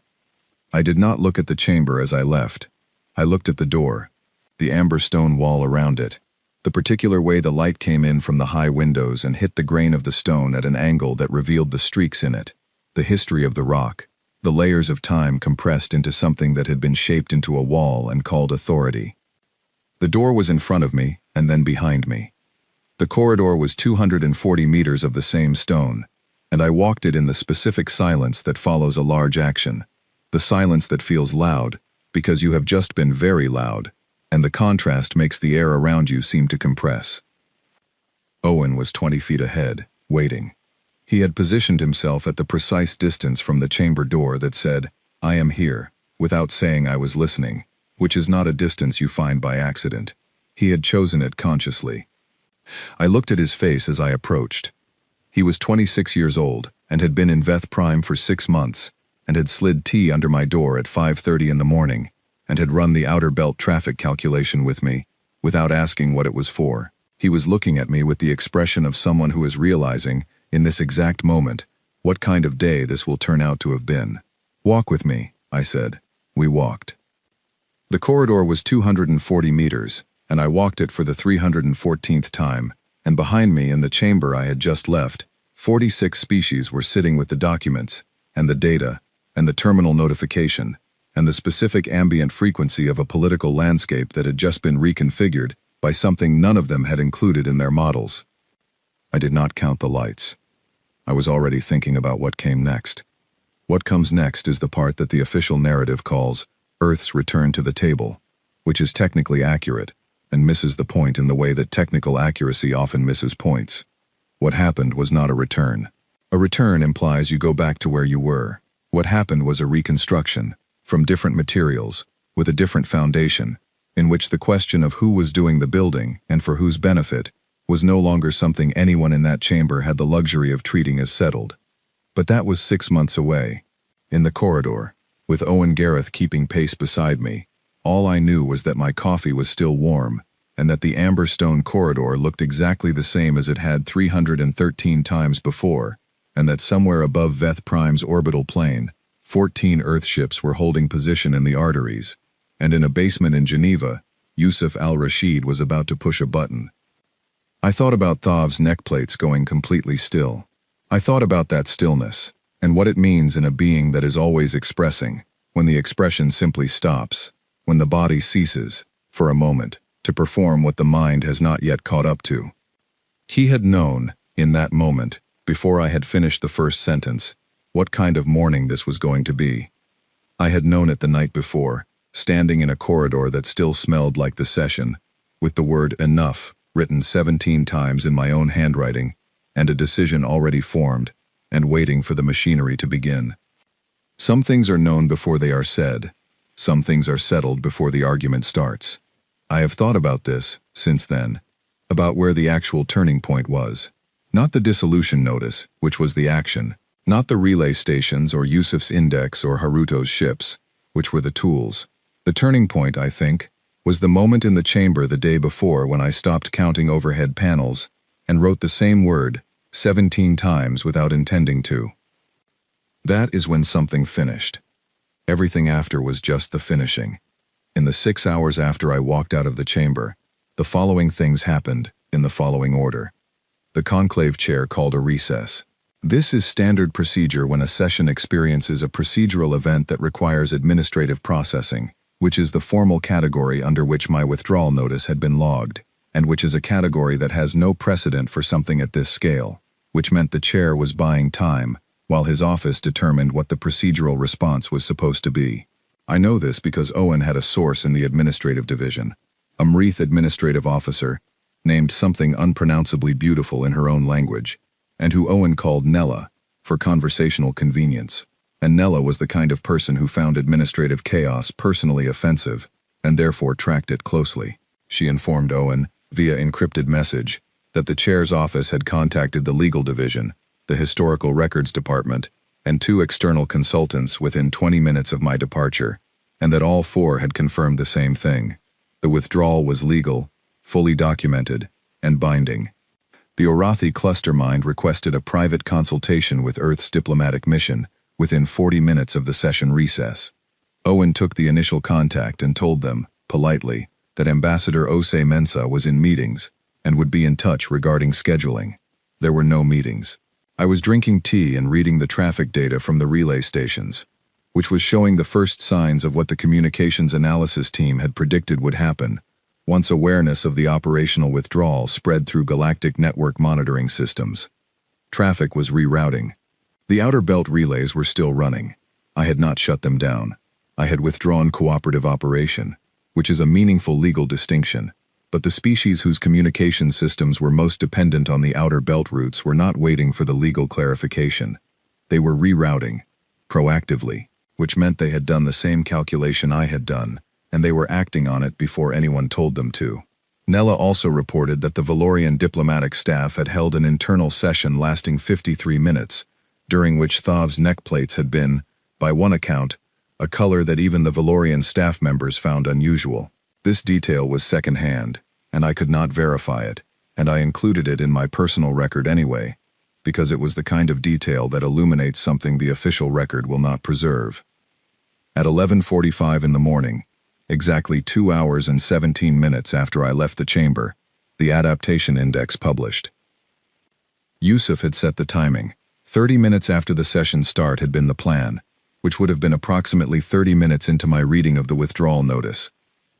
I did not look at the chamber as I left. I looked at the door, the amber stone wall around it, the particular way the light came in from the high windows and hit the grain of the stone at an angle that revealed the streaks in it, the history of the rock, the layers of time compressed into something that had been shaped into a wall and called authority. The door was in front of me and then behind me. The corridor was 240 meters of the same stone, and I walked it in the specific silence that follows a large action, the silence that feels loud because you have just been very loud, and the contrast makes the air around you seem to compress. Owen was 20 feet ahead, waiting. He had positioned himself at the precise distance from the chamber door that said, "I am here," without saying I was listening, which is not a distance you find by accident. He had chosen it consciously. I looked at his face as I approached. He was 26 years old and had been in Veth Prime for 6 months and had slid tea under my door at 5:30 in the morning and had run the outer belt traffic calculation with me without asking what it was for. He was looking at me with the expression of someone who is realizing, in this exact moment, what kind of day this will turn out to have been. "Walk with me," I said. We walked. The corridor was 240 meters, and I walked it for the 314th time, and behind me in the chamber I had just left, 46 species were sitting with the documents, and the data, and the terminal notification, and the specific ambient frequency of a political landscape that had just been reconfigured by something none of them had included in their models. I did not count the lights. I was already thinking about what came next. What comes next is the part that the official narrative calls Earth's return to the table, which is technically accurate, and misses the point in the way that technical accuracy often misses points. What happened was not a return. A return implies you go back to where you were. What happened was a reconstruction, from different materials, with a different foundation, in which the question of who was doing the building and for whose benefit was no longer something anyone in that chamber had the luxury of treating as settled. But that was 6 months away. In the corridor, with Owen Gareth keeping pace beside me, all I knew was that my coffee was still warm, and that the amber stone corridor looked exactly the same as it had 313 times before, and that somewhere above Veth Prime's orbital plane, 14 Earthships were holding position in the arteries, and in a basement in Geneva, Yusuf al-Rashid was about to push a button. I thought about Thav's neck plates going completely still. I thought about that stillness, and what it means in a being that is always expressing, when the expression simply stops, when the body ceases, for a moment, to perform what the mind has not yet caught up to. He had known, in that moment, before I had finished the first sentence, what kind of morning this was going to be. I had known it the night before, standing in a corridor that still smelled like the session, with the word "enough" written 17 times in my own handwriting, and a decision already formed, and waiting for the machinery to begin. Some things are known before they are said. Some things are settled before the argument starts. I have thought about this, since then, about where the actual turning point was. Not the dissolution notice, which was the action, not the relay stations or Yusuf's index or Haruto's ships, which were the tools. The turning point, I think, was the moment in the chamber the day before when I stopped counting overhead panels and wrote the same word 17 times without intending to. That is when something finished. Everything after was just the finishing. In the 6 hours after I walked out of the chamber, the following things happened, in the following order. The conclave chair called a recess. This is standard procedure when a session experiences a procedural event that requires administrative processing, which is the formal category under which my withdrawal notice had been logged, and which is a category that has no precedent for something at this scale, which meant the chair was buying time, while his office determined what the procedural response was supposed to be. I know this because Owen had a source in the administrative division, a Mreath administrative officer, named something unpronounceably beautiful in her own language, and who Owen called Nella, for conversational convenience. And Nella was the kind of person who found administrative chaos personally offensive, and therefore tracked it closely. She informed Owen, via encrypted message, that the chair's office had contacted the legal division, the historical records department, and 2 external consultants within 20 minutes of my departure, and that all 4 had confirmed the same thing. The withdrawal was legal, fully documented, and binding. The Orathi cluster mind requested a private consultation with Earth's diplomatic mission within 40 minutes of the session recess. Owen took the initial contact and told them, politely, that Ambassador Ose Mensa was in meetings and would be in touch regarding scheduling. There were no meetings. I was drinking tea and reading the traffic data from the relay stations, which was showing the first signs of what the communications analysis team had predicted would happen once awareness of the operational withdrawal spread through galactic network monitoring systems. Traffic was rerouting. The outer belt relays were still running. I had not shut them down. I had withdrawn cooperative operation, which is a meaningful legal distinction, but the species whose communication systems were most dependent on the outer belt routes were not waiting for the legal clarification. They were rerouting, proactively, which meant they had done the same calculation I had done, and they were acting on it before anyone told them to. Nella also reported that the Valorian diplomatic staff had held an internal session lasting 53 minutes, during which Thav's neck plates had been, by one account, a color that even the Valorian staff members found unusual. This detail was second-hand, and I could not verify it, and I included it in my personal record anyway, because it was the kind of detail that illuminates something the official record will not preserve. At 11:45 in the morning, exactly 2 hours and 17 minutes after I left the chamber, the adaptation index published. Yusuf had set the timing. 30 minutes after the session start had been the plan, which would have been approximately 30 minutes into my reading of the withdrawal notice.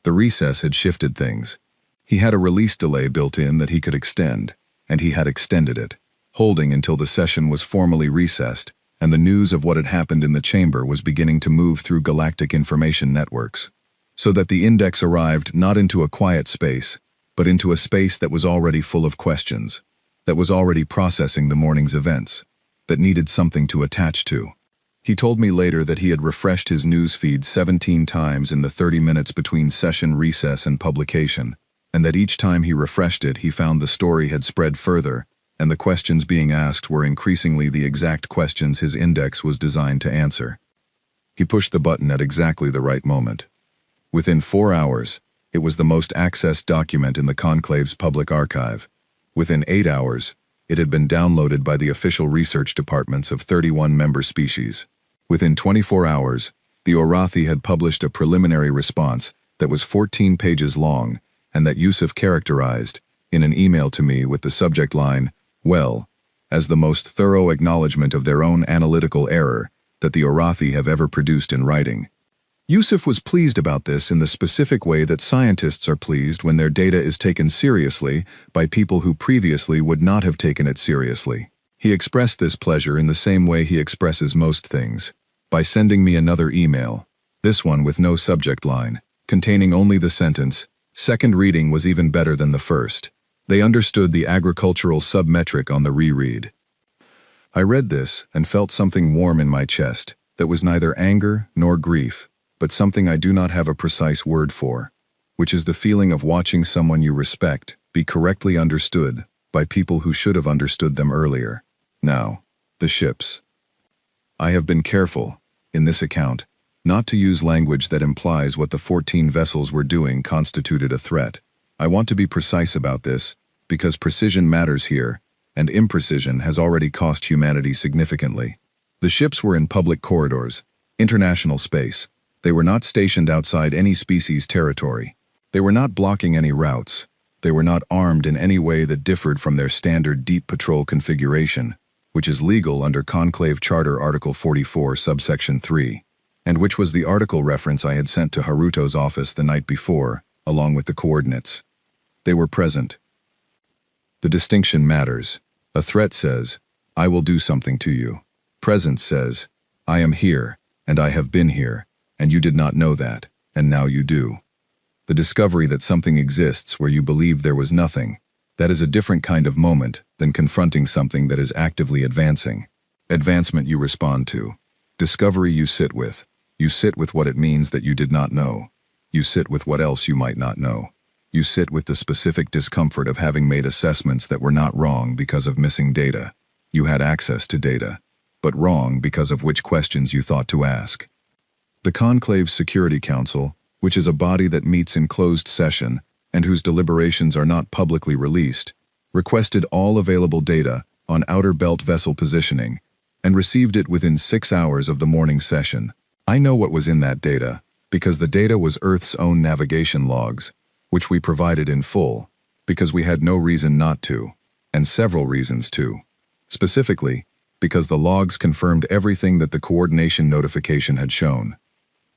The recess had shifted things. He had a release delay built in that he could extend, and he had extended it, holding until the session was formally recessed, and the news of what had happened in the chamber was beginning to move through galactic information networks, so that the index arrived not into a quiet space, but into a space that was already full of questions, that was already processing the morning's events, that needed something to attach to. He told me later that he had refreshed his news feed 17 times in the 30 minutes between session recess and publication, and that each time he refreshed it he found the story had spread further, and the questions being asked were increasingly the exact questions his index was designed to answer. He pushed the button at exactly the right moment. Within 4 hours, it was the most accessed document in the Conclave's public archive. Within 8 hours, it had been downloaded by the official research departments of 31 member species. Within 24 hours, the Orathi had published a preliminary response that was 14 pages long and that Yusuf characterized, in an email to me with the subject line, "Well," as the most thorough acknowledgement of their own analytical error that the Orathi have ever produced in writing. Yusuf was pleased about this in the specific way that scientists are pleased when their data is taken seriously by people who previously would not have taken it seriously. He expressed this pleasure in the same way he expresses most things, by sending me another email, this one with no subject line, containing only the sentence, "Second reading was even better than the first. They understood the agricultural submetric on the reread." I read this and felt something warm in my chest that was neither anger nor grief, but something I do not have a precise word for, which is the feeling of watching someone you respect be correctly understood by people who should have understood them earlier. Now, the ships. I have been careful, in this account, not to use language that implies what the 14 vessels were doing constituted a threat. I want to be precise about this, because precision matters here, and imprecision has already cost humanity significantly. The ships were in public corridors, international space. They were not stationed outside any species' territory. They were not blocking any routes. They were not armed in any way that differed from their standard deep patrol configuration, which is legal under Conclave Charter Article 44, subsection 3, and which was the article reference I had sent to Haruto's office the night before, along with the coordinates. They were present. The distinction matters. A threat says, "I will do something to you." Presence says, "I am here, and I have been here, and you did not know that, and now you do." The discovery that something exists where you believed there was nothing, that is a different kind of moment than confronting something that is actively advancing. Advancement you respond to. Discovery you sit with. You sit with what it means that you did not know. You sit with what else you might not know. You sit with the specific discomfort of having made assessments that were not wrong because of missing data. You had access to data, but wrong because of which questions you thought to ask. The Conclave's Security Council, which is a body that meets in closed session and whose deliberations are not publicly released, requested all available data on outer belt vessel positioning and received it within 6 hours of the morning session. I know what was in that data, because the data was Earth's own navigation logs, which we provided in full, because we had no reason not to, and several reasons to. Specifically, because the logs confirmed everything that the coordination notification had shown.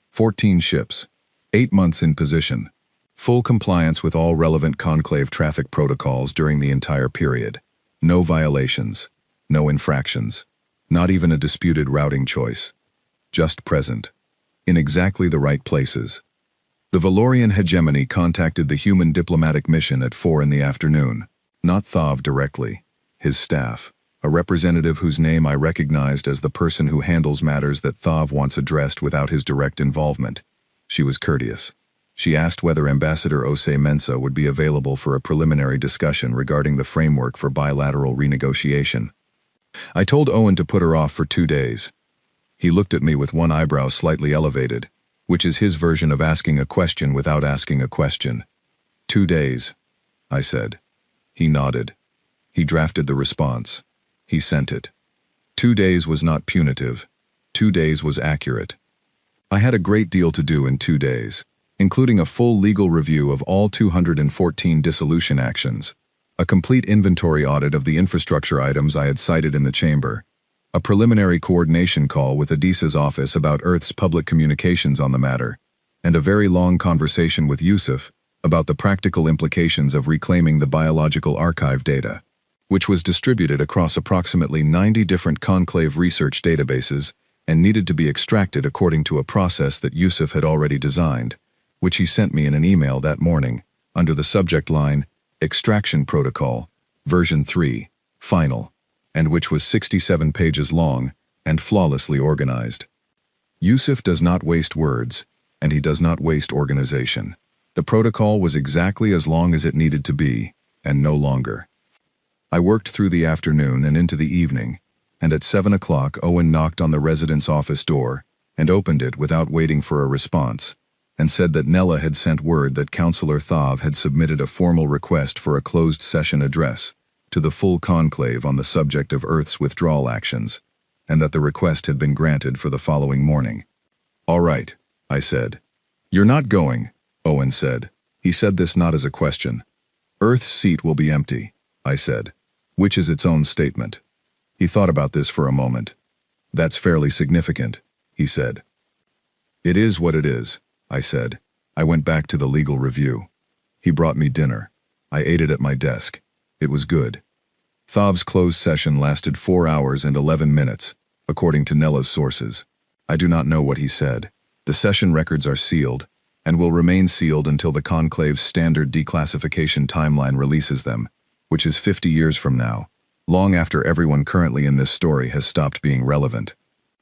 14 ships, 8 months in position, full compliance with all relevant conclave traffic protocols during the entire period, no violations, no infractions, not even a disputed routing choice. Just present, in exactly the right places. The Valorian hegemony contacted the human diplomatic mission at 4 in the afternoon, not Thav directly, his staff, a representative whose name I recognized as the person who handles matters that Thav wants addressed without his direct involvement. She was courteous. She asked whether Ambassador Osei Mensah would be available for a preliminary discussion regarding the framework for bilateral renegotiation. I told Owen to put her off for 2 days. He looked at me with one eyebrow slightly elevated, which is his version of asking a question without asking a question. 2 days, I said. He nodded. He drafted the response. He sent it. 2 days was not punitive. 2 days was accurate. I had a great deal to do in 2 days, including a full legal review of all 214 dissolution actions, a complete inventory audit of the infrastructure items I had cited in the chamber, a preliminary coordination call with Adisa's office about Earth's public communications on the matter, and a very long conversation with Yusuf about the practical implications of reclaiming the biological archive data, which was distributed across approximately 90 different conclave research databases and needed to be extracted according to a process that Yusuf had already designed, which he sent me in an email that morning, under the subject line, Extraction Protocol, version 3, final, and which was 67 pages long and flawlessly organized. Yusuf does not waste words, and he does not waste organization. The protocol was exactly as long as it needed to be, and no longer. I worked through the afternoon and into the evening, and at 7 o'clock Owen knocked on the residence office door and opened it without waiting for a response, and said that Nella had sent word that Councillor Thav had submitted a formal request for a closed session address to the full conclave on the subject of Earth's withdrawal actions, and that the request had been granted for the following morning. All right, I said. You're not going, Owen said. He said this not as a question. Earth's seat will be empty, I said, which is its own statement. He thought about this for a moment. That's fairly significant, he said. It is what it is, I said. I went back to the legal review. He brought me dinner. I ate it at my desk. It was good. Thav's closed session lasted 4 hours and 11 minutes, according to Nella's sources. I do not know what he said. The session records are sealed, and will remain sealed until the conclave's standard declassification timeline releases them, which is 50 years from now, long after everyone currently in this story has stopped being relevant.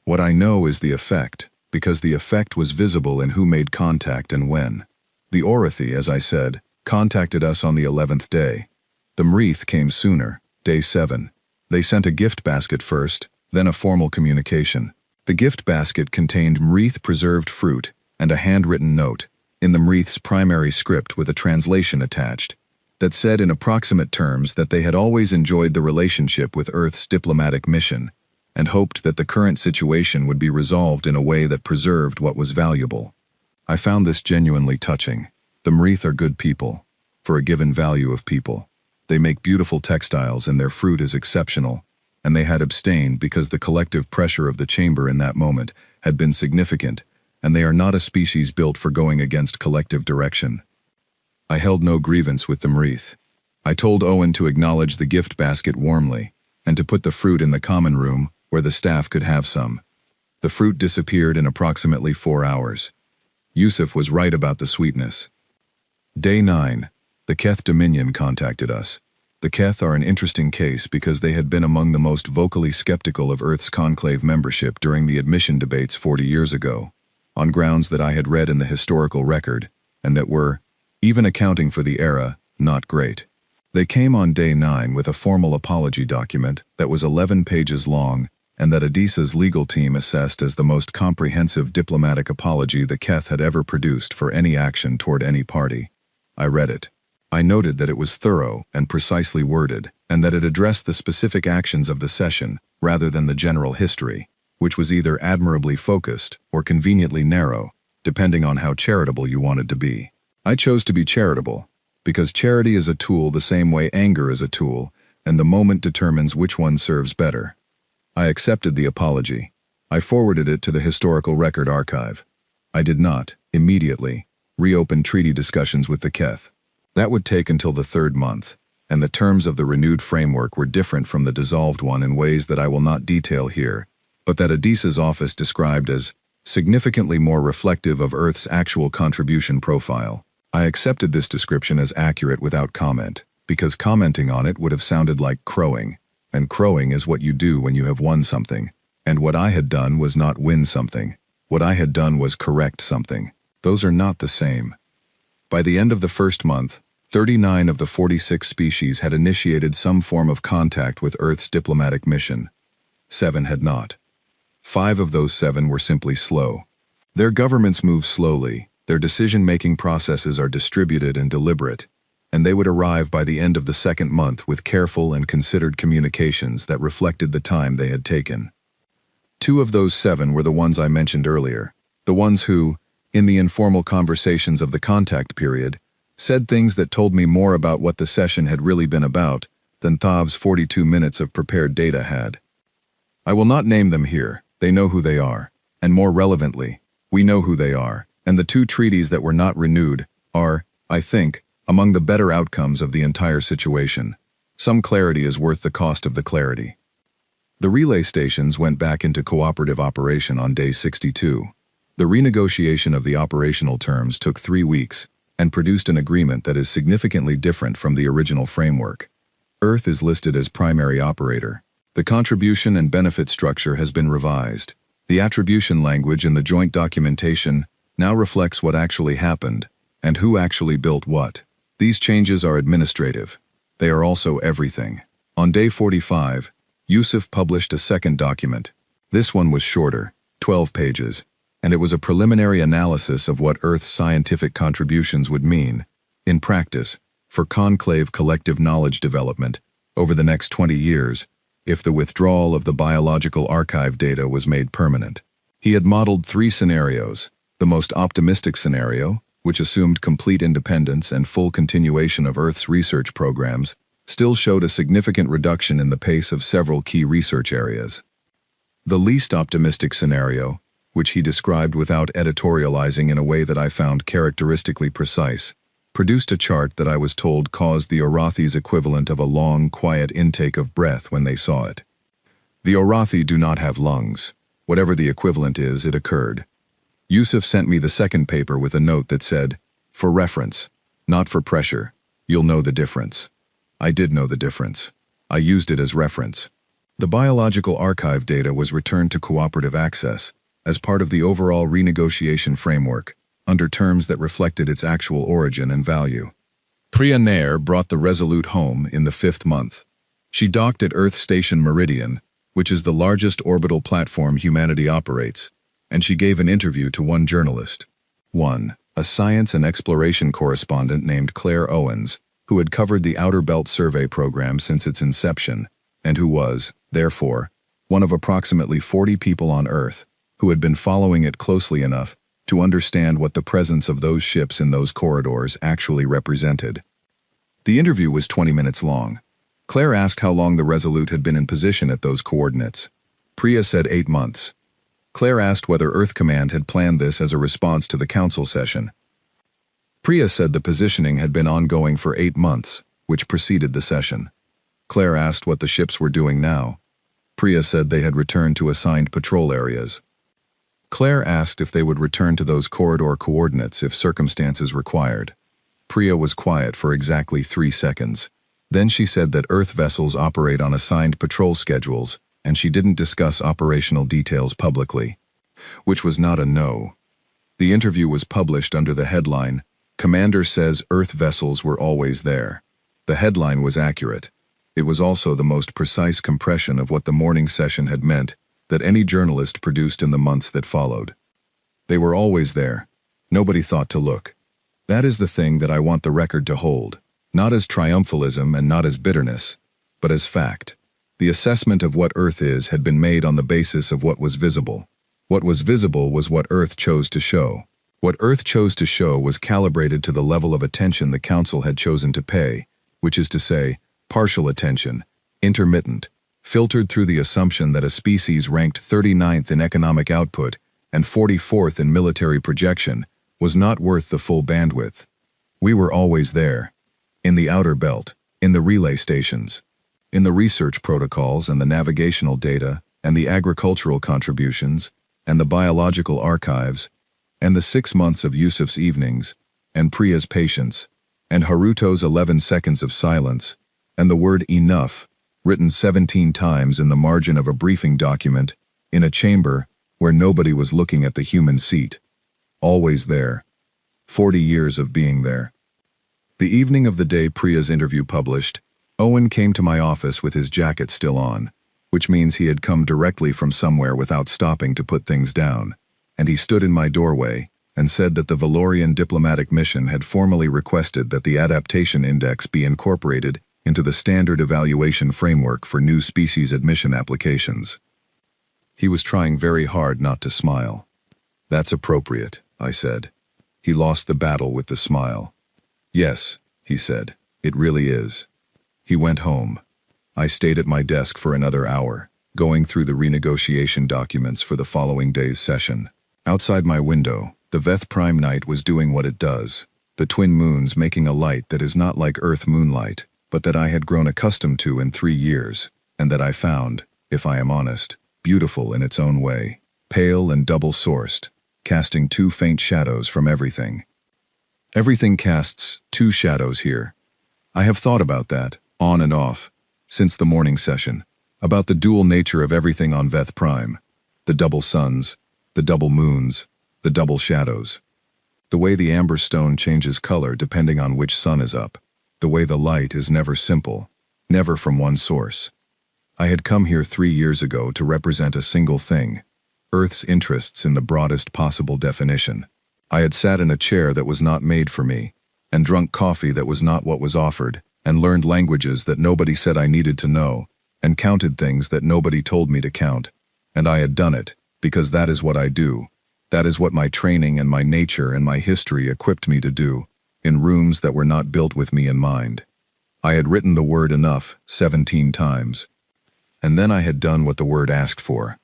What I know is the effect, because the effect was visible in who made contact and when. The Orathy, as I said, contacted us on the 11th day. The Mreath came sooner, day 7. They sent a gift basket first, then a formal communication. The gift basket contained Mreath preserved fruit and a handwritten note, in the Mreath's primary script with a translation attached, that said in approximate terms that they had always enjoyed the relationship with Earth's diplomatic mission, and hoped that the current situation would be resolved in a way that preserved what was valuable. I found this genuinely touching. The Mreath are good people, for a given value of people. They make beautiful textiles and their fruit is exceptional, and they had abstained because the collective pressure of the chamber in that moment had been significant, and they are not a species built for going against collective direction. I held no grievance with the Mreath. I told Owen to acknowledge the gift basket warmly, and to put the fruit in the common room where the staff could have some. The fruit disappeared in approximately 4 hours. Yusuf was right about the sweetness. Day 9. The Keth Dominion contacted us. The Keth are an interesting case because they had been among the most vocally skeptical of Earth's conclave membership during the admission debates 40 years ago, on grounds that I had read in the historical record, and that were, even accounting for the era, not great. They came on day 9 with a formal apology document that was 11 pages long and that Adisa's legal team assessed as the most comprehensive diplomatic apology the Keth had ever produced for any action toward any party. I read it. I noted that it was thorough and precisely worded, and that it addressed the specific actions of the session rather than the general history, which was either admirably focused or conveniently narrow, depending on how charitable you wanted to be. I chose to be charitable, because charity is a tool the same way anger is a tool, and the moment determines which one serves better. I accepted the apology. I forwarded it to the Historical Record Archive. I did not, immediately, reopen treaty discussions with the Keth. That would take until the 3rd month, and the terms of the renewed framework were different from the dissolved one in ways that I will not detail here, but that Adisa's office described as significantly more reflective of Earth's actual contribution profile. I accepted this description as accurate without comment, because commenting on it would have sounded like crowing, and crowing is what you do when you have won something, and what I had done was not win something. What I had done was correct something. Those are not the same. By the end of the 1st month, 39 of the 46 species had initiated some form of contact with Earth's diplomatic mission. 7 had not. 5 of those 7 were simply slow. Their governments move slowly, their decision-making processes are distributed and deliberate, and they would arrive by the end of the 2nd month with careful and considered communications that reflected the time they had taken. 2 of those 7 were the ones I mentioned earlier, the ones who, in the informal conversations of the contact period, said things that told me more about what the session had really been about than Thav's 42 minutes of prepared data had. I will not name them here, they know who they are, and more relevantly, we know who they are, and the 2 treaties that were not renewed are, I think, among the better outcomes of the entire situation. Some clarity is worth the cost of the clarity. The relay stations went back into cooperative operation on day 62. The renegotiation of the operational terms took 3 weeks, and produced an agreement that is significantly different from the original framework. Earth is listed as primary operator. The contribution and benefit structure has been revised. The attribution language in the joint documentation now reflects what actually happened, and who actually built what. These changes are administrative. They are also everything. On day 45, Yusuf published a 2nd document. This one was shorter, 12 pages, and it was a preliminary analysis of what Earth's scientific contributions would mean, in practice, for conclave collective knowledge development over the next 20 years, if the withdrawal of the biological archive data was made permanent. He had modeled 3 scenarios. The most optimistic scenario, which assumed complete independence and full continuation of Earth's research programs, still showed a significant reduction in the pace of several key research areas. The least optimistic scenario, which he described without editorializing in a way that I found characteristically precise, produced a chart that I was told caused the Orathi's equivalent of a long, quiet intake of breath when they saw it. The Orathi do not have lungs. Whatever the equivalent is, it occurred. Yusuf sent me the 2nd paper with a note that said, "For reference, not for pressure. You'll know the difference." I did know the difference. I used it as reference. The biological archive data was returned to cooperative access as part of the overall renegotiation framework, under terms that reflected its actual origin and value. Priya Nair brought the Resolute home in the 5th month. She docked at Earth Station Meridian, which is the largest orbital platform humanity operates, and she gave an interview to one journalist. One, a science and exploration correspondent named Claire Owens, who had covered the Outer Belt Survey program since its inception, and who was, therefore, one of approximately 40 people on Earth who had been following it closely enough to understand what the presence of those ships in those corridors actually represented. The interview was 20 minutes long. Claire asked how long the Resolute had been in position at those coordinates. Priya said 8 months. Claire asked whether Earth Command had planned this as a response to the council session. Priya said the positioning had been ongoing for 8 months, which preceded the session. Claire asked what the ships were doing now. Priya said they had returned to assigned patrol areas. Claire asked if they would return to those corridor coordinates if circumstances required. Priya was quiet for exactly 3 seconds. Then she said that Earth vessels operate on assigned patrol schedules, and she didn't discuss operational details publicly. Which was not a no. The interview was published under the headline, "Commander says Earth vessels were always there." The headline was accurate. It was also the most precise compression of what the morning session had meant that any journalist produced in the months that followed. They were always there. Nobody thought to look. That is the thing that I want the record to hold, not as triumphalism and not as bitterness, but as fact. The assessment of what Earth is had been made on the basis of what was visible. What was visible was what Earth chose to show. What Earth chose to show was calibrated to the level of attention the Council had chosen to pay, which is to say, partial attention, intermittent, filtered through the assumption that a species ranked 39th in economic output and 44th in military projection was not worth the full bandwidth. We were always there. In the outer belt, in the relay stations, in the research protocols and the navigational data and the agricultural contributions and the biological archives and the 6 months of Yusuf's evenings and Priya's patience and Haruto's 11 seconds of silence and the word enough written 17 times in the margin of a briefing document in a chamber where nobody was looking at the human seat. Always there. 40 years of being there. The evening of the day Priya's interview published, Owen came to my office with his jacket still on, which means he had come directly from somewhere without stopping to put things down, and he stood in my doorway and said that the Valorian diplomatic mission had formally requested that the adaptation index be incorporated into the standard evaluation framework for new species admission applications. He was trying very hard not to smile. "That's appropriate," I said. He lost the battle with the smile. "Yes," he said, "it really is." He went home. I stayed at my desk for another hour, going through the renegotiation documents for the following day's session. Outside my window, the Veth Prime night was doing what it does, the twin moons making a light that is not like Earth moonlight, but that I had grown accustomed to in 3 years, and that I found, if I am honest, beautiful in its own way, pale and double-sourced, casting 2 faint shadows from everything. Everything casts 2 shadows here. I have thought about that, on and off, since the morning session, about the dual nature of everything on Veth Prime, the double suns, the double moons, the double shadows, the way the amber stone changes color depending on which sun is up, the way the light is never simple, never from one source. I had come here 3 years ago to represent a single thing, Earth's interests in the broadest possible definition. I had sat in a chair that was not made for me, and drunk coffee that was not what was offered, and learned languages that nobody said I needed to know, and counted things that nobody told me to count. And I had done it, because that is what I do. That is what my training and my nature and my history equipped me to do, in rooms that were not built with me in mind. I had written the word enough 17 times. And then I had done what the word asked for.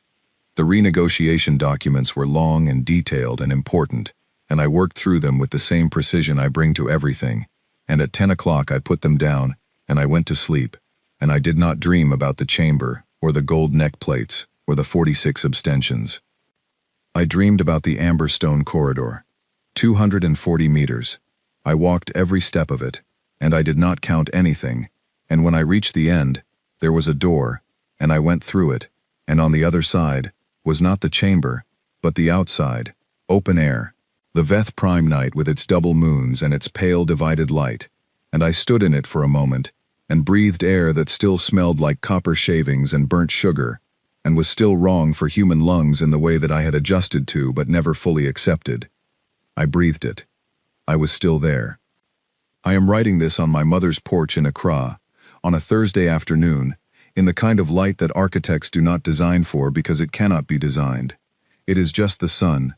The renegotiation documents were long and detailed and important, and I worked through them with the same precision I bring to everything, and at 10 o'clock I put them down, and I went to sleep, and I did not dream about the chamber, or the gold neck plates, or the 46 abstentions. I dreamed about the amber stone corridor, 240 meters. I walked every step of it, and I did not count anything, and when I reached the end, there was a door, and I went through it, and on the other side was not the chamber, but the outside, open air, the Veth Prime night with its double moons and its pale divided light, and I stood in it for a moment, and breathed air that still smelled like copper shavings and burnt sugar, and was still wrong for human lungs in the way that I had adjusted to but never fully accepted. I breathed it. I was still there. I am writing this on my mother's porch in Accra, on a Thursday afternoon, in the kind of light that architects do not design for because it cannot be designed. It is just the sun,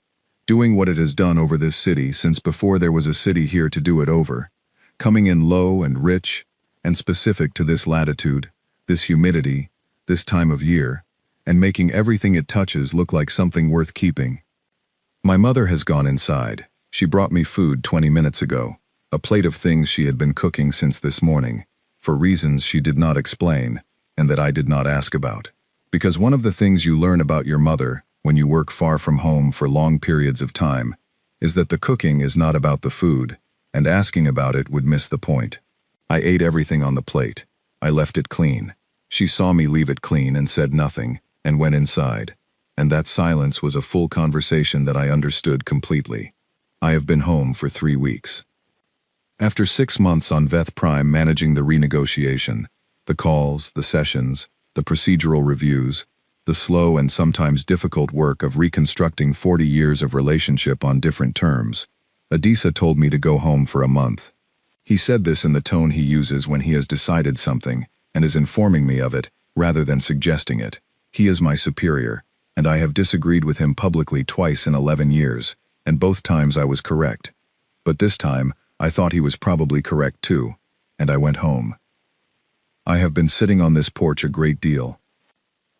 doing what it has done over this city since before there was a city here to do it over, coming in low and rich and specific to this latitude, this humidity, this time of year, and making everything it touches look like something worth keeping. My mother has gone inside. She brought me food 20 minutes ago, a plate of things she had been cooking since this morning, for reasons she did not explain, and that I did not ask about. Because one of the things you learn about your mother, when you work far from home for long periods of time, is that the cooking is not about the food, and asking about it would miss the point. I ate everything on the plate. I left it clean. She saw me leave it clean and said nothing, and went inside. And that silence was a full conversation that I understood completely. I have been home for 3 weeks. After 6 months on Veth Prime managing the renegotiation, the calls, the sessions, the procedural reviews, the slow and sometimes difficult work of reconstructing 40 years of relationship on different terms. Adisa told me to go home for a month. He said this in the tone he uses when he has decided something and is informing me of it rather than suggesting it. He is my superior, and I have disagreed with him publicly twice in 11 years, and both times I was correct. But this time, I thought he was probably correct too, and I went home. I have been sitting on this porch a great deal.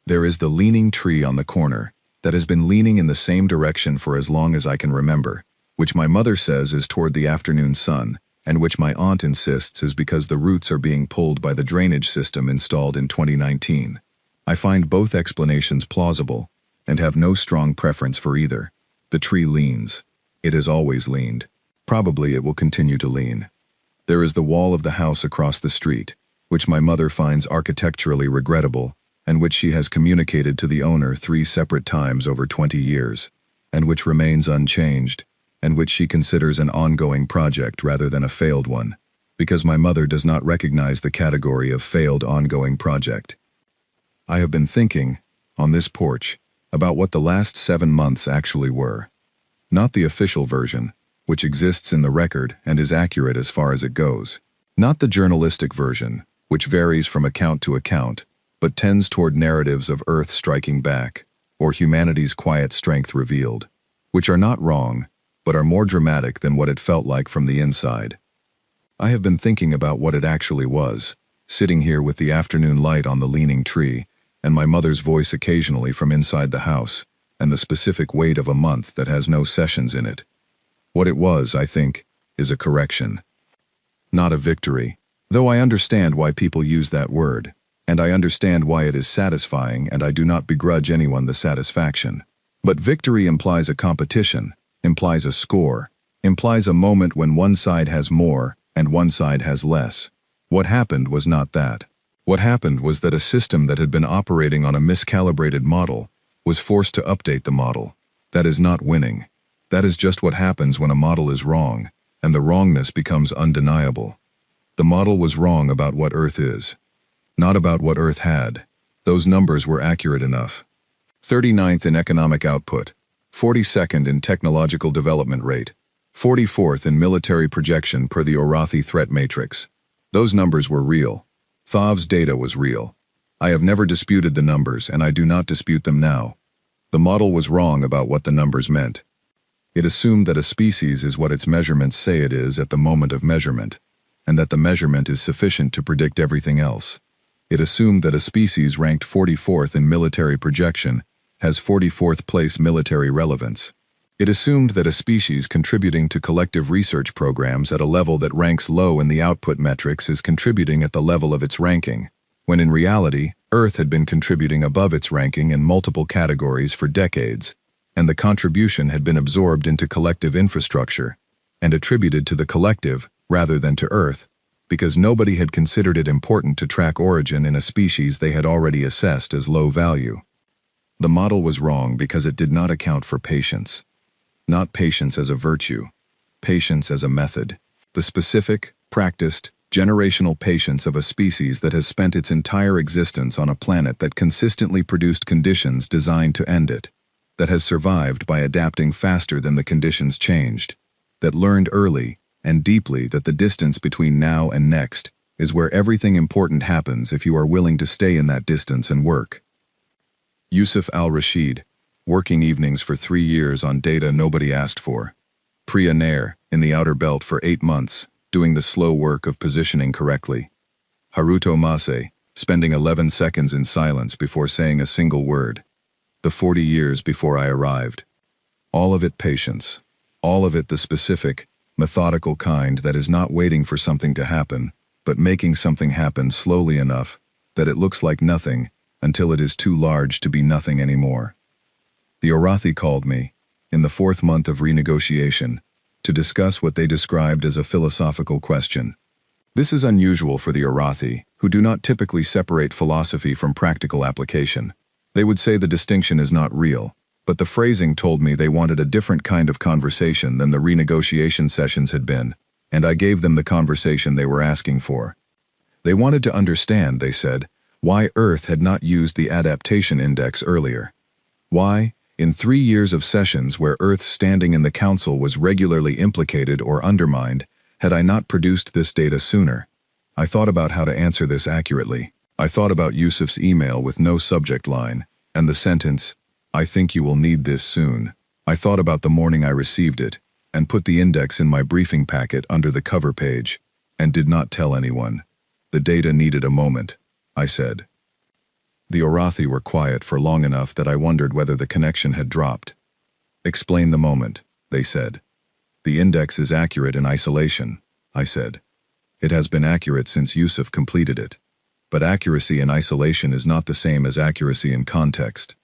There is the leaning tree on the corner that has been leaning in the same direction for as long as I can remember, which my mother says is toward the afternoon sun, and which my aunt insists is because the roots are being pulled by the drainage system installed in 2019. I find both explanations plausible, and have no strong preference for either. The tree leans. It has always leaned. Probably it will continue to lean. There is the wall of the house across the street, which my mother finds architecturally regrettable, and which she has communicated to the owner 3 separate times over 20 years, and which remains unchanged, and which she considers an ongoing project rather than a failed one, because my mother does not recognize the category of failed ongoing project. I have been thinking, on this porch, about what the last 7 months actually were. Not the official version, which exists in the record and is accurate as far as it goes. Not the journalistic version, which varies from account to account, but tends toward narratives of Earth striking back, or humanity's quiet strength revealed, which are not wrong, but are more dramatic than what it felt like from the inside. I have been thinking about what it actually was, sitting here with the afternoon light on the leaning tree, and my mother's voice occasionally from inside the house, and the specific wait of a month that has no sessions in it. What it was, I think, is a correction. Not a victory, though I understand why people use that word, and I understand why it is satisfying, and I do not begrudge anyone the satisfaction. But victory implies a competition, implies a score, implies a moment when one side has more and one side has less. What happened was not that. What happened was that a system that had been operating on a miscalibrated model was forced to update the model. That is not winning. That is just what happens when a model is wrong, and the wrongness becomes undeniable. The model was wrong about what Earth is, not about what Earth had. Those numbers were accurate enough. 39th in economic output, 42nd in technological development rate, 44th in military projection per the Orathi threat matrix. Those numbers were real. Thav's data was real. I have never disputed the numbers, and I do not dispute them now. The model was wrong about what the numbers meant. It assumed that a species is what its measurements say it is at the moment of measurement, and that the measurement is sufficient to predict everything else. It assumed that a species ranked 44th in military projection has 44th place military relevance. It assumed that a species contributing to collective research programs at a level that ranks low in the output metrics is contributing at the level of its ranking, when in reality, Earth had been contributing above its ranking in multiple categories for decades, and the contribution had been absorbed into collective infrastructure and attributed to the collective rather than to Earth, because nobody had considered it important to track origin in a species they had already assessed as low value. The model was wrong because it did not account for patience. Not patience as a virtue, patience as a method. The specific, practiced, generational patience of a species that has spent its entire existence on a planet that consistently produced conditions designed to end it, that has survived by adapting faster than the conditions changed, that learned early and deeply that the distance between now and next is where everything important happens if you are willing to stay in that distance and work. Yusuf al-Rashid, working evenings for 3 years on data nobody asked for. Priya Nair, in the outer belt for 8 months, doing the slow work of positioning correctly. Haruto Mase, spending 11 seconds in silence before saying a single word. The 40 years before I arrived. All of it patience. All of it the specific, methodical kind that is not waiting for something to happen, but making something happen slowly enough that it looks like nothing until it is too large to be nothing anymore. The Orathi called me, in the 4th month of renegotiation, to discuss what they described as a philosophical question. This is unusual for the Orathi, who do not typically separate philosophy from practical application. They would say the distinction is not real, but the phrasing told me they wanted a different kind of conversation than the renegotiation sessions had been, and I gave them the conversation they were asking for. They wanted to understand, they said, Why Earth had not used the adaptation index earlier. Why, in 3 years of sessions where Earth's standing in the Council was regularly implicated or undermined, had I not produced this data sooner? I thought about how to answer this accurately. I thought about Yusuf's email with no subject line, and the sentence, "I think you will need this soon." I thought about the morning I received it, and put the index in my briefing packet under the cover page, and did not tell anyone. The data needed a moment, I said. The Orathi were quiet for long enough that I wondered whether the connection had dropped. "Explain the moment," they said. "The index is accurate in isolation," I said. "It has been accurate since Yusuf completed it. But accuracy in isolation is not the same as accuracy in context.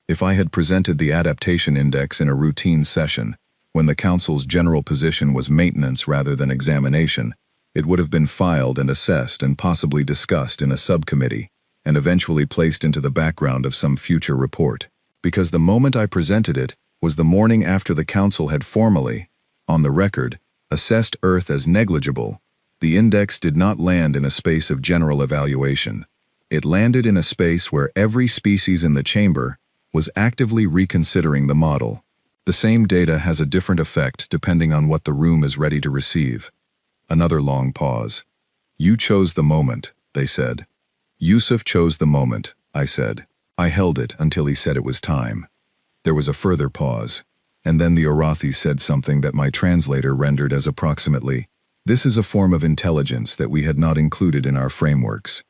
If I had presented the adaptation index in a routine session, when the Council's general position was maintenance rather than examination, it would have been filed and assessed and possibly discussed in a subcommittee, and eventually placed into the background of some future report. Because the moment I presented it was the morning after the Council had formally, on the record, assessed Earth as negligible, the index did not land in a space of general evaluation. It landed in a space where every species in the chamber was actively reconsidering the model. The same data has a different effect depending on what the room is ready to receive. Another long pause. "You chose the moment," they said. "Yusuf chose the moment," I said. I held it until he said it was time. There was a further pause, and then the Orathi said something that my translator rendered as approximately, "This is a form of intelligence that we had not included in our frameworks."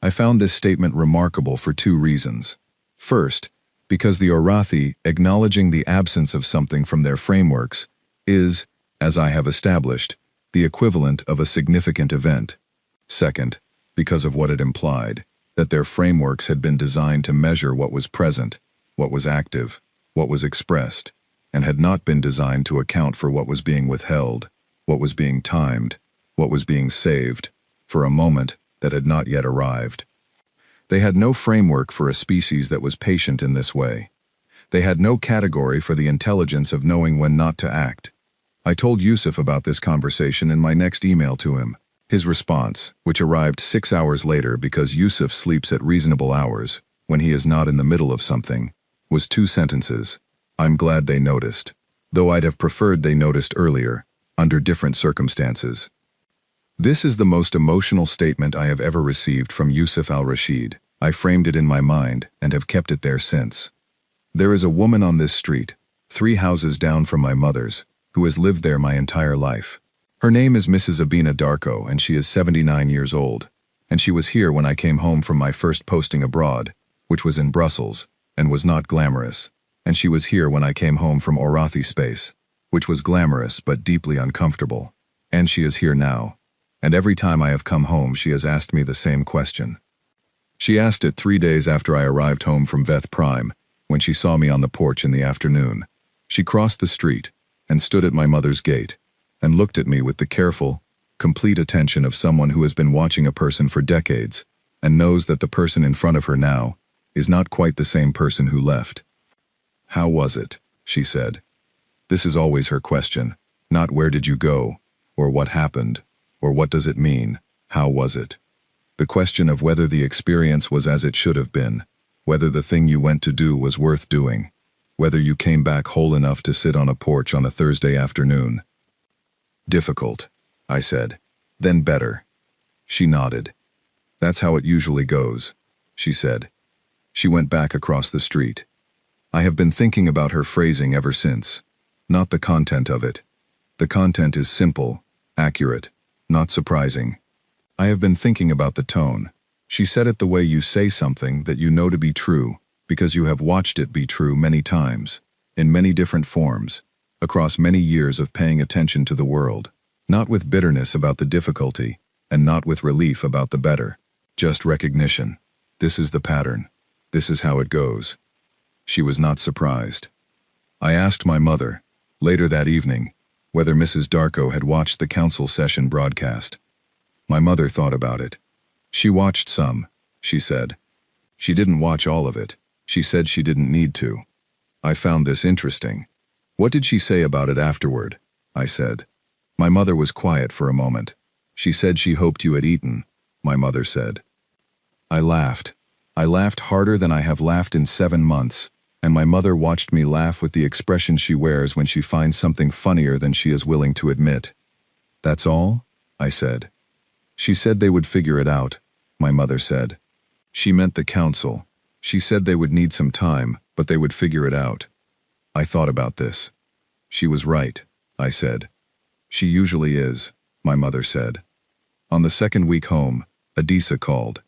I found this statement remarkable for 2 reasons. First, because the Orathi acknowledging the absence of something from their frameworks is, as I have established, the equivalent of a significant event. Second, because of what it implied, that their frameworks had been designed to measure what was present, what was active, what was expressed, and had not been designed to account for what was being withheld, what was being timed, what was being saved, for a moment that had not yet arrived. They had no framework for a species that was patient in this way. They had no category for the intelligence of knowing when not to act. I told Yusuf about this conversation in my next email to him. His response, which arrived 6 hours later because Yusuf sleeps at reasonable hours, when he is not in the middle of something, was 2 sentences. "I'm glad they noticed. Though I'd have preferred they noticed earlier, under different circumstances." This is the most emotional statement I have ever received from Yusuf al-Rashid. I framed it in my mind and have kept it there since. There is a woman on this street, 3 houses down from my mother's, who has lived there my entire life. Her name is Mrs. Abina Darko, and she is 79 years old, and she was here when I came home from my first posting abroad, which was in Brussels, and was not glamorous, and she was here when I came home from Orathi space, which was glamorous but deeply uncomfortable, and she is here now. And every time I have come home she has asked me the same question. She asked it 3 days after I arrived home from Veth Prime, when she saw me on the porch in the afternoon. She crossed the street, and stood at my mother's gate, and looked at me with the careful, complete attention of someone who has been watching a person for decades, and knows that the person in front of her now is not quite the same person who left. "How was it?" she said. This is always her question, not "Where did you go?" or "What happened?" or "What does it mean?" How was it? The question of whether the experience was as it should have been, whether the thing you went to do was worth doing, whether you came back whole enough to sit on a porch on a Thursday afternoon. "Difficult," I said. "Then better." She nodded. "That's how it usually goes," she said. She went back across the street. I have been thinking about her phrasing ever since. Not the content of it. The content is simple, accurate, not surprising. I have been thinking about the tone. She said it the way you say something that you know to be true, because you have watched it be true many times, in many different forms, across many years of paying attention to the world, not with bitterness about the difficulty, and not with relief about the better. Just recognition. This is the pattern. This is how it goes. She was not surprised. I asked my mother, later that evening, whether Mrs. Darko had watched the council session broadcast. My mother thought about it. She watched some, she said. She didn't watch all of it. She said she didn't need to. I found this interesting. What did she say about it afterward? I said. My mother was quiet for a moment. She said she hoped you had eaten, my mother said. I laughed. I laughed harder than I have laughed in 7 months, and my mother watched me laugh with the expression she wears when she finds something funnier than she is willing to admit. "That's all?" I said. "She said they would figure it out," my mother said. She meant the council. She said they would need some time, but they would figure it out. I thought about this. "She was right," I said. "She usually is," my mother said. On the second week home, Adisa called.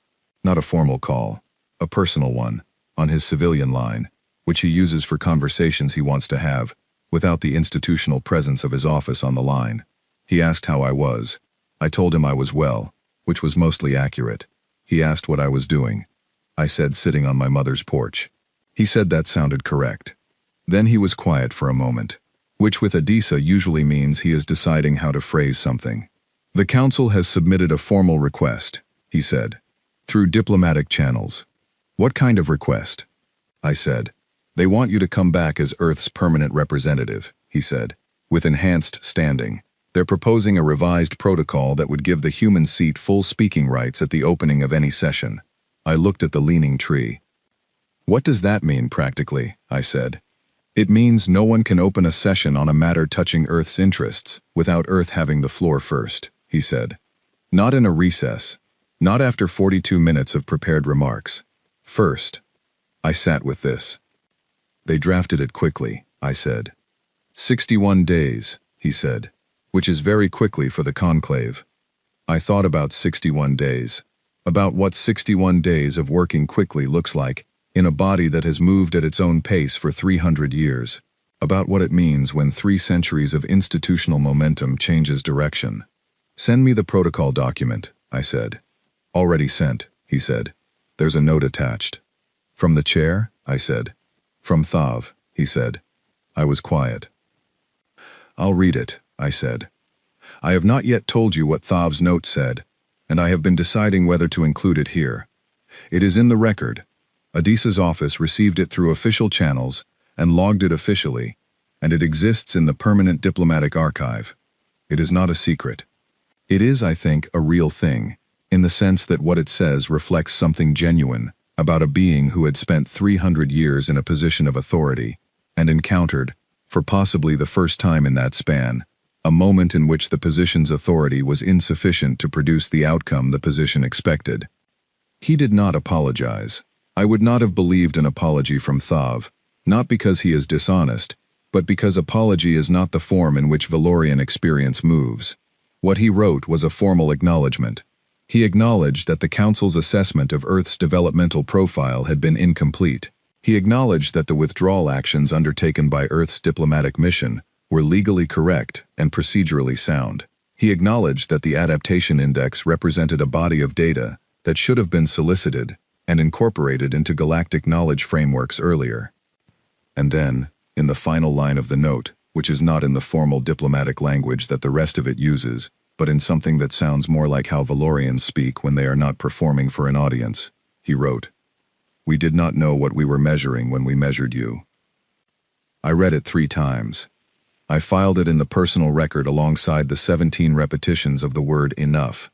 Not a formal call, a personal one, on his civilian line, which he uses for conversations he wants to have, without the institutional presence of his office on the line. He asked how I was. I told him I was well, which was mostly accurate. He asked what I was doing. I said sitting on my mother's porch. He said that sounded correct. Then he was quiet for a moment, which with Adisa usually means he is deciding how to phrase something. "The council has submitted a formal request," he said, "through diplomatic channels." "What kind of request?" I said. "They want you to come back as Earth's permanent representative," he said, "with enhanced standing. They're proposing a revised protocol that would give the human seat full speaking rights at the opening of any session." I looked at the leaning tree. "What does that mean practically?" I said. "It means no one can open a session on a matter touching Earth's interests without Earth having the floor first," he said. "Not in a recess. Not after 42 minutes of prepared remarks. First." I sat with this. "They drafted it quickly," I said. 61 days, he said, "which is very quickly for the conclave." I thought about 61 days. About what 61 days of working quickly looks like in a body that has moved at its own pace for 300 years. About what it means when 3 centuries of institutional momentum changes direction. "Send me the protocol document," I said. "Already sent," he said. "There's a note attached." "From the chair?" I said. "From Thav," he said. I was quiet. "I'll read it," I said. "I have not yet told you what Thav's note said, and I have been deciding whether to include it here. It is in the record. Adisa's office received it through official channels and logged it officially, and it exists in the permanent diplomatic archive. It is not a secret. It is, I think, a real thing, in the sense that what it says reflects something genuine about a being who had spent 300 years in a position of authority and encountered, for possibly the first time in that span, a moment in which the position's authority was insufficient to produce the outcome the position expected. He did not apologize. I would not have believed an apology from Thav, not because he is dishonest, but because apology is not the form in which Valorian experience moves. What he wrote was a formal acknowledgement. He acknowledged that the Council's assessment of Earth's developmental profile had been incomplete. He acknowledged that the withdrawal actions undertaken by Earth's diplomatic mission were legally correct and procedurally sound. He acknowledged that the adaptation index represented a body of data that should have been solicited and incorporated into galactic knowledge frameworks earlier. And then, in the final line of the note, which is not in the formal diplomatic language that the rest of it uses, but in something that sounds more like how Valorians speak when they are not performing for an audience, he wrote, "We did not know what we were measuring when we measured you." I read it 3 times. I filed it in the personal record alongside the 17 repetitions of the word enough.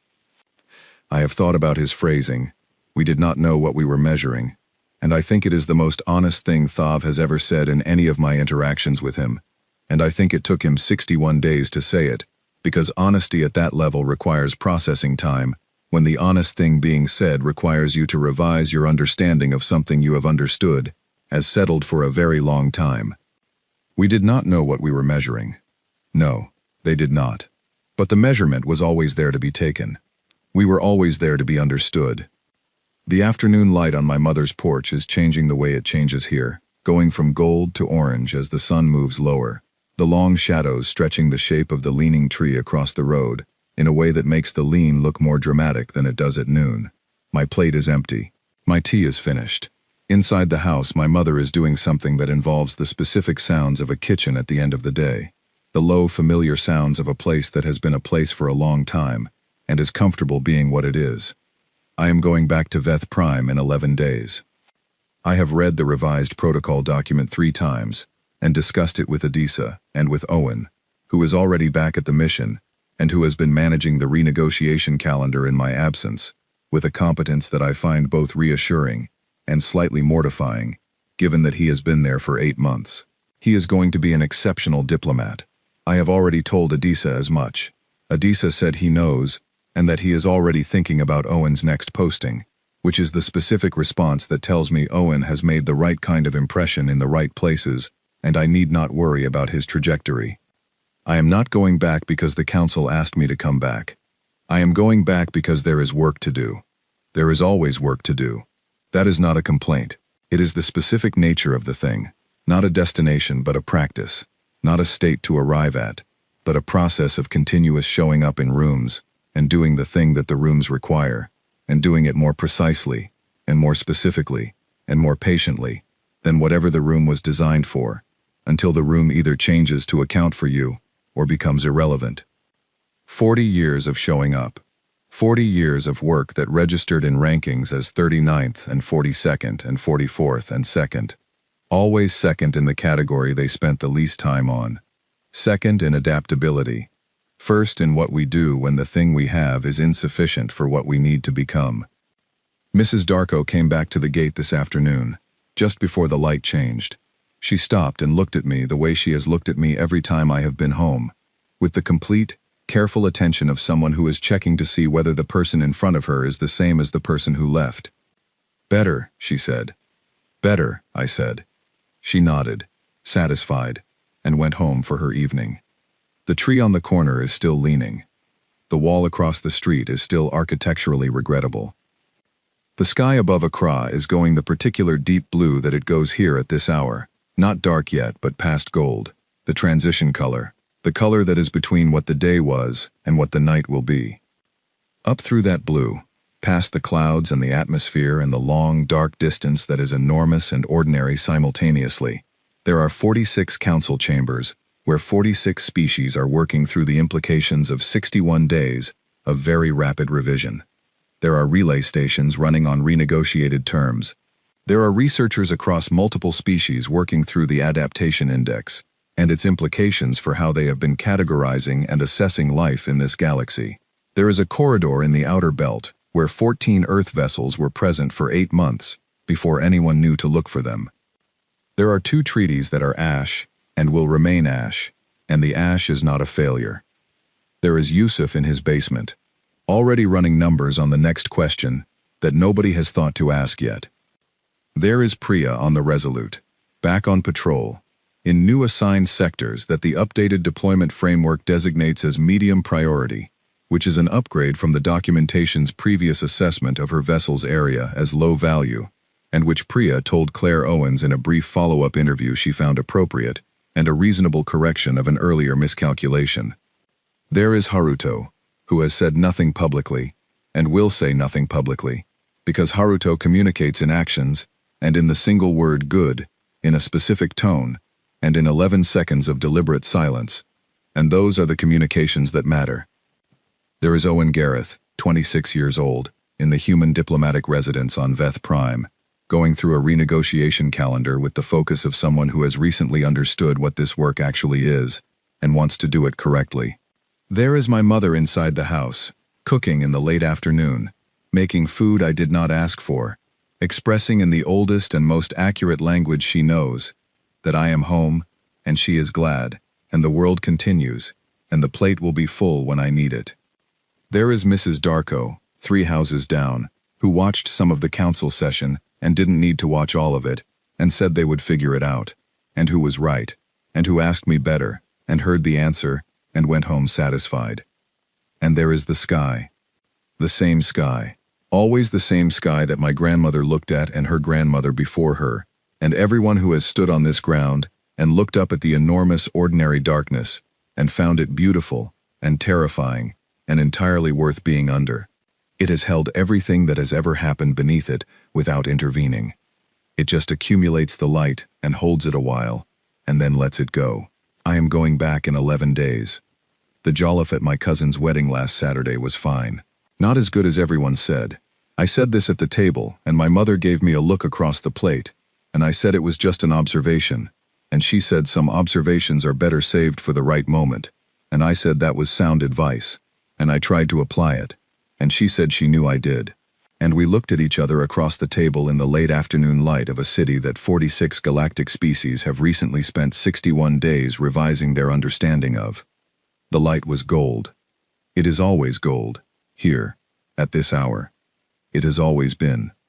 I have thought about his phrasing, "We did not know what we were measuring," and I think it is the most honest thing Thav has ever said in any of my interactions with him, and I think it took him 61 days to say it, because honesty at that level requires processing time, when the honest thing being said requires you to revise your understanding of something you have understood, as settled for a very long time. We did not know what we were measuring. No, they did not. But the measurement was always there to be taken. We were always there to be understood. The afternoon light on my mother's porch is changing the way it changes here, going from gold to orange as the sun moves lower, the long shadows stretching the shape of the leaning tree across the road, in a way that makes the lean look more dramatic than it does at noon. My plate is empty. My tea is finished. Inside the house, my mother is doing something that involves the specific sounds of a kitchen at the end of the day, the low, familiar sounds of a place that has been a place for a long time, and is comfortable being what it is. I am going back to Veth Prime in 11 days. I have read the revised protocol document 3 times, and discussed it with Adisa and with Owen, who is already back at the mission, and who has been managing the renegotiation calendar in my absence, with a competence that I find both reassuring and slightly mortifying, given that he has been there for 8 months. He is going to be an exceptional diplomat. I have already told Adisa as much. Adisa said he knows, and that he is already thinking about Owen's next posting, which is the specific response that tells me Owen has made the right kind of impression in the right places, and I need not worry about his trajectory. I am not going back because the council asked me to come back. I am going back because there is work to do. There is always work to do. That is not a complaint. It is the specific nature of the thing, not a destination but a practice, not a state to arrive at, but a process of continuous showing up in rooms and doing the thing that the rooms require, and doing it more precisely, and more specifically, and more patiently than whatever the room was designed for, until the room either changes to account for you or becomes irrelevant. 40 years of showing up. 40 years of work that registered in rankings as 39th and 42nd and 44th and 2nd. Always second in the category they spent the least time on. Second in adaptability. First in what we do when the thing we have is insufficient for what we need to become. Mrs. Darko came back to the gate this afternoon, just before the light changed. She stopped and looked at me the way she has looked at me every time I have been home, with the complete, careful attention of someone who is checking to see whether the person in front of her is the same as the person who left. "Better," she said. "Better," I said. She nodded, satisfied, and went home for her evening. The tree on the corner is still leaning. The wall across the street is still architecturally regrettable. The sky above Accra is going the particular deep blue that it goes here at this hour, not dark yet but past gold, the transition color, the color that is between what the day was and what the night will be. Up through that blue, past the clouds and the atmosphere and the long, dark distance that is enormous and ordinary simultaneously, there are 46 council chambers, where 46 species are working through the implications of 61 days of very rapid revision. There are relay stations running on renegotiated terms. There are researchers across multiple species working through the adaptation index and its implications for how they have been categorizing and assessing life in this galaxy. There is a corridor in the outer belt where 14 Earth vessels were present for 8 months before anyone knew to look for them. There are 2 treaties that are ash and will remain ash, and the ash is not a failure. There is Yusuf in his basement, already running numbers on the next question that nobody has thought to ask yet. There is Priya on the Resolute, back on patrol, in new assigned sectors that the updated deployment framework designates as medium priority, which is an upgrade from the documentation's previous assessment of her vessel's area as low value, and which Priya told Claire Owens in a brief follow-up interview she found appropriate and a reasonable correction of an earlier miscalculation. There is Haruto, who has said nothing publicly, and will say nothing publicly, because Haruto communicates in actions, and in the single word good, in a specific tone, and in 11 seconds of deliberate silence, and those are the communications that matter. There is Owen Gareth, 26 years old, in the human diplomatic residence on Veth Prime, going through a renegotiation calendar with the focus of someone who has recently understood what this work actually is, and wants to do it correctly. There is my mother inside the house, cooking in the late afternoon, making food I did not ask for, expressing in the oldest and most accurate language she knows, that I am home, and she is glad, and the world continues, and the plate will be full when I need it. There is Mrs. Darko, 3 houses down, who watched some of the council session and didn't need to watch all of it, and said they would figure it out, and who was right, and who asked me better, and heard the answer, and went home satisfied. And there is the sky. The same sky. Always the same sky that my grandmother looked at and her grandmother before her, and everyone who has stood on this ground and looked up at the enormous ordinary darkness, and found it beautiful, and terrifying, and entirely worth being under. It has held everything that has ever happened beneath it without intervening. It just accumulates the light and holds it a while, and then lets it go. I am going back in 11 days. The jolliff at my cousin's wedding last Saturday was fine. Not as good as everyone said. I said this at the table, and my mother gave me a look across the plate, and I said it was just an observation, and she said some observations are better saved for the right moment, and I said that was sound advice, and I tried to apply it, and she said she knew I did. and we looked at each other across the table in the late afternoon light of a city that 46 galactic species have recently spent 61 days revising their understanding of. The light was gold. It is always gold, here, at this hour. It has always been.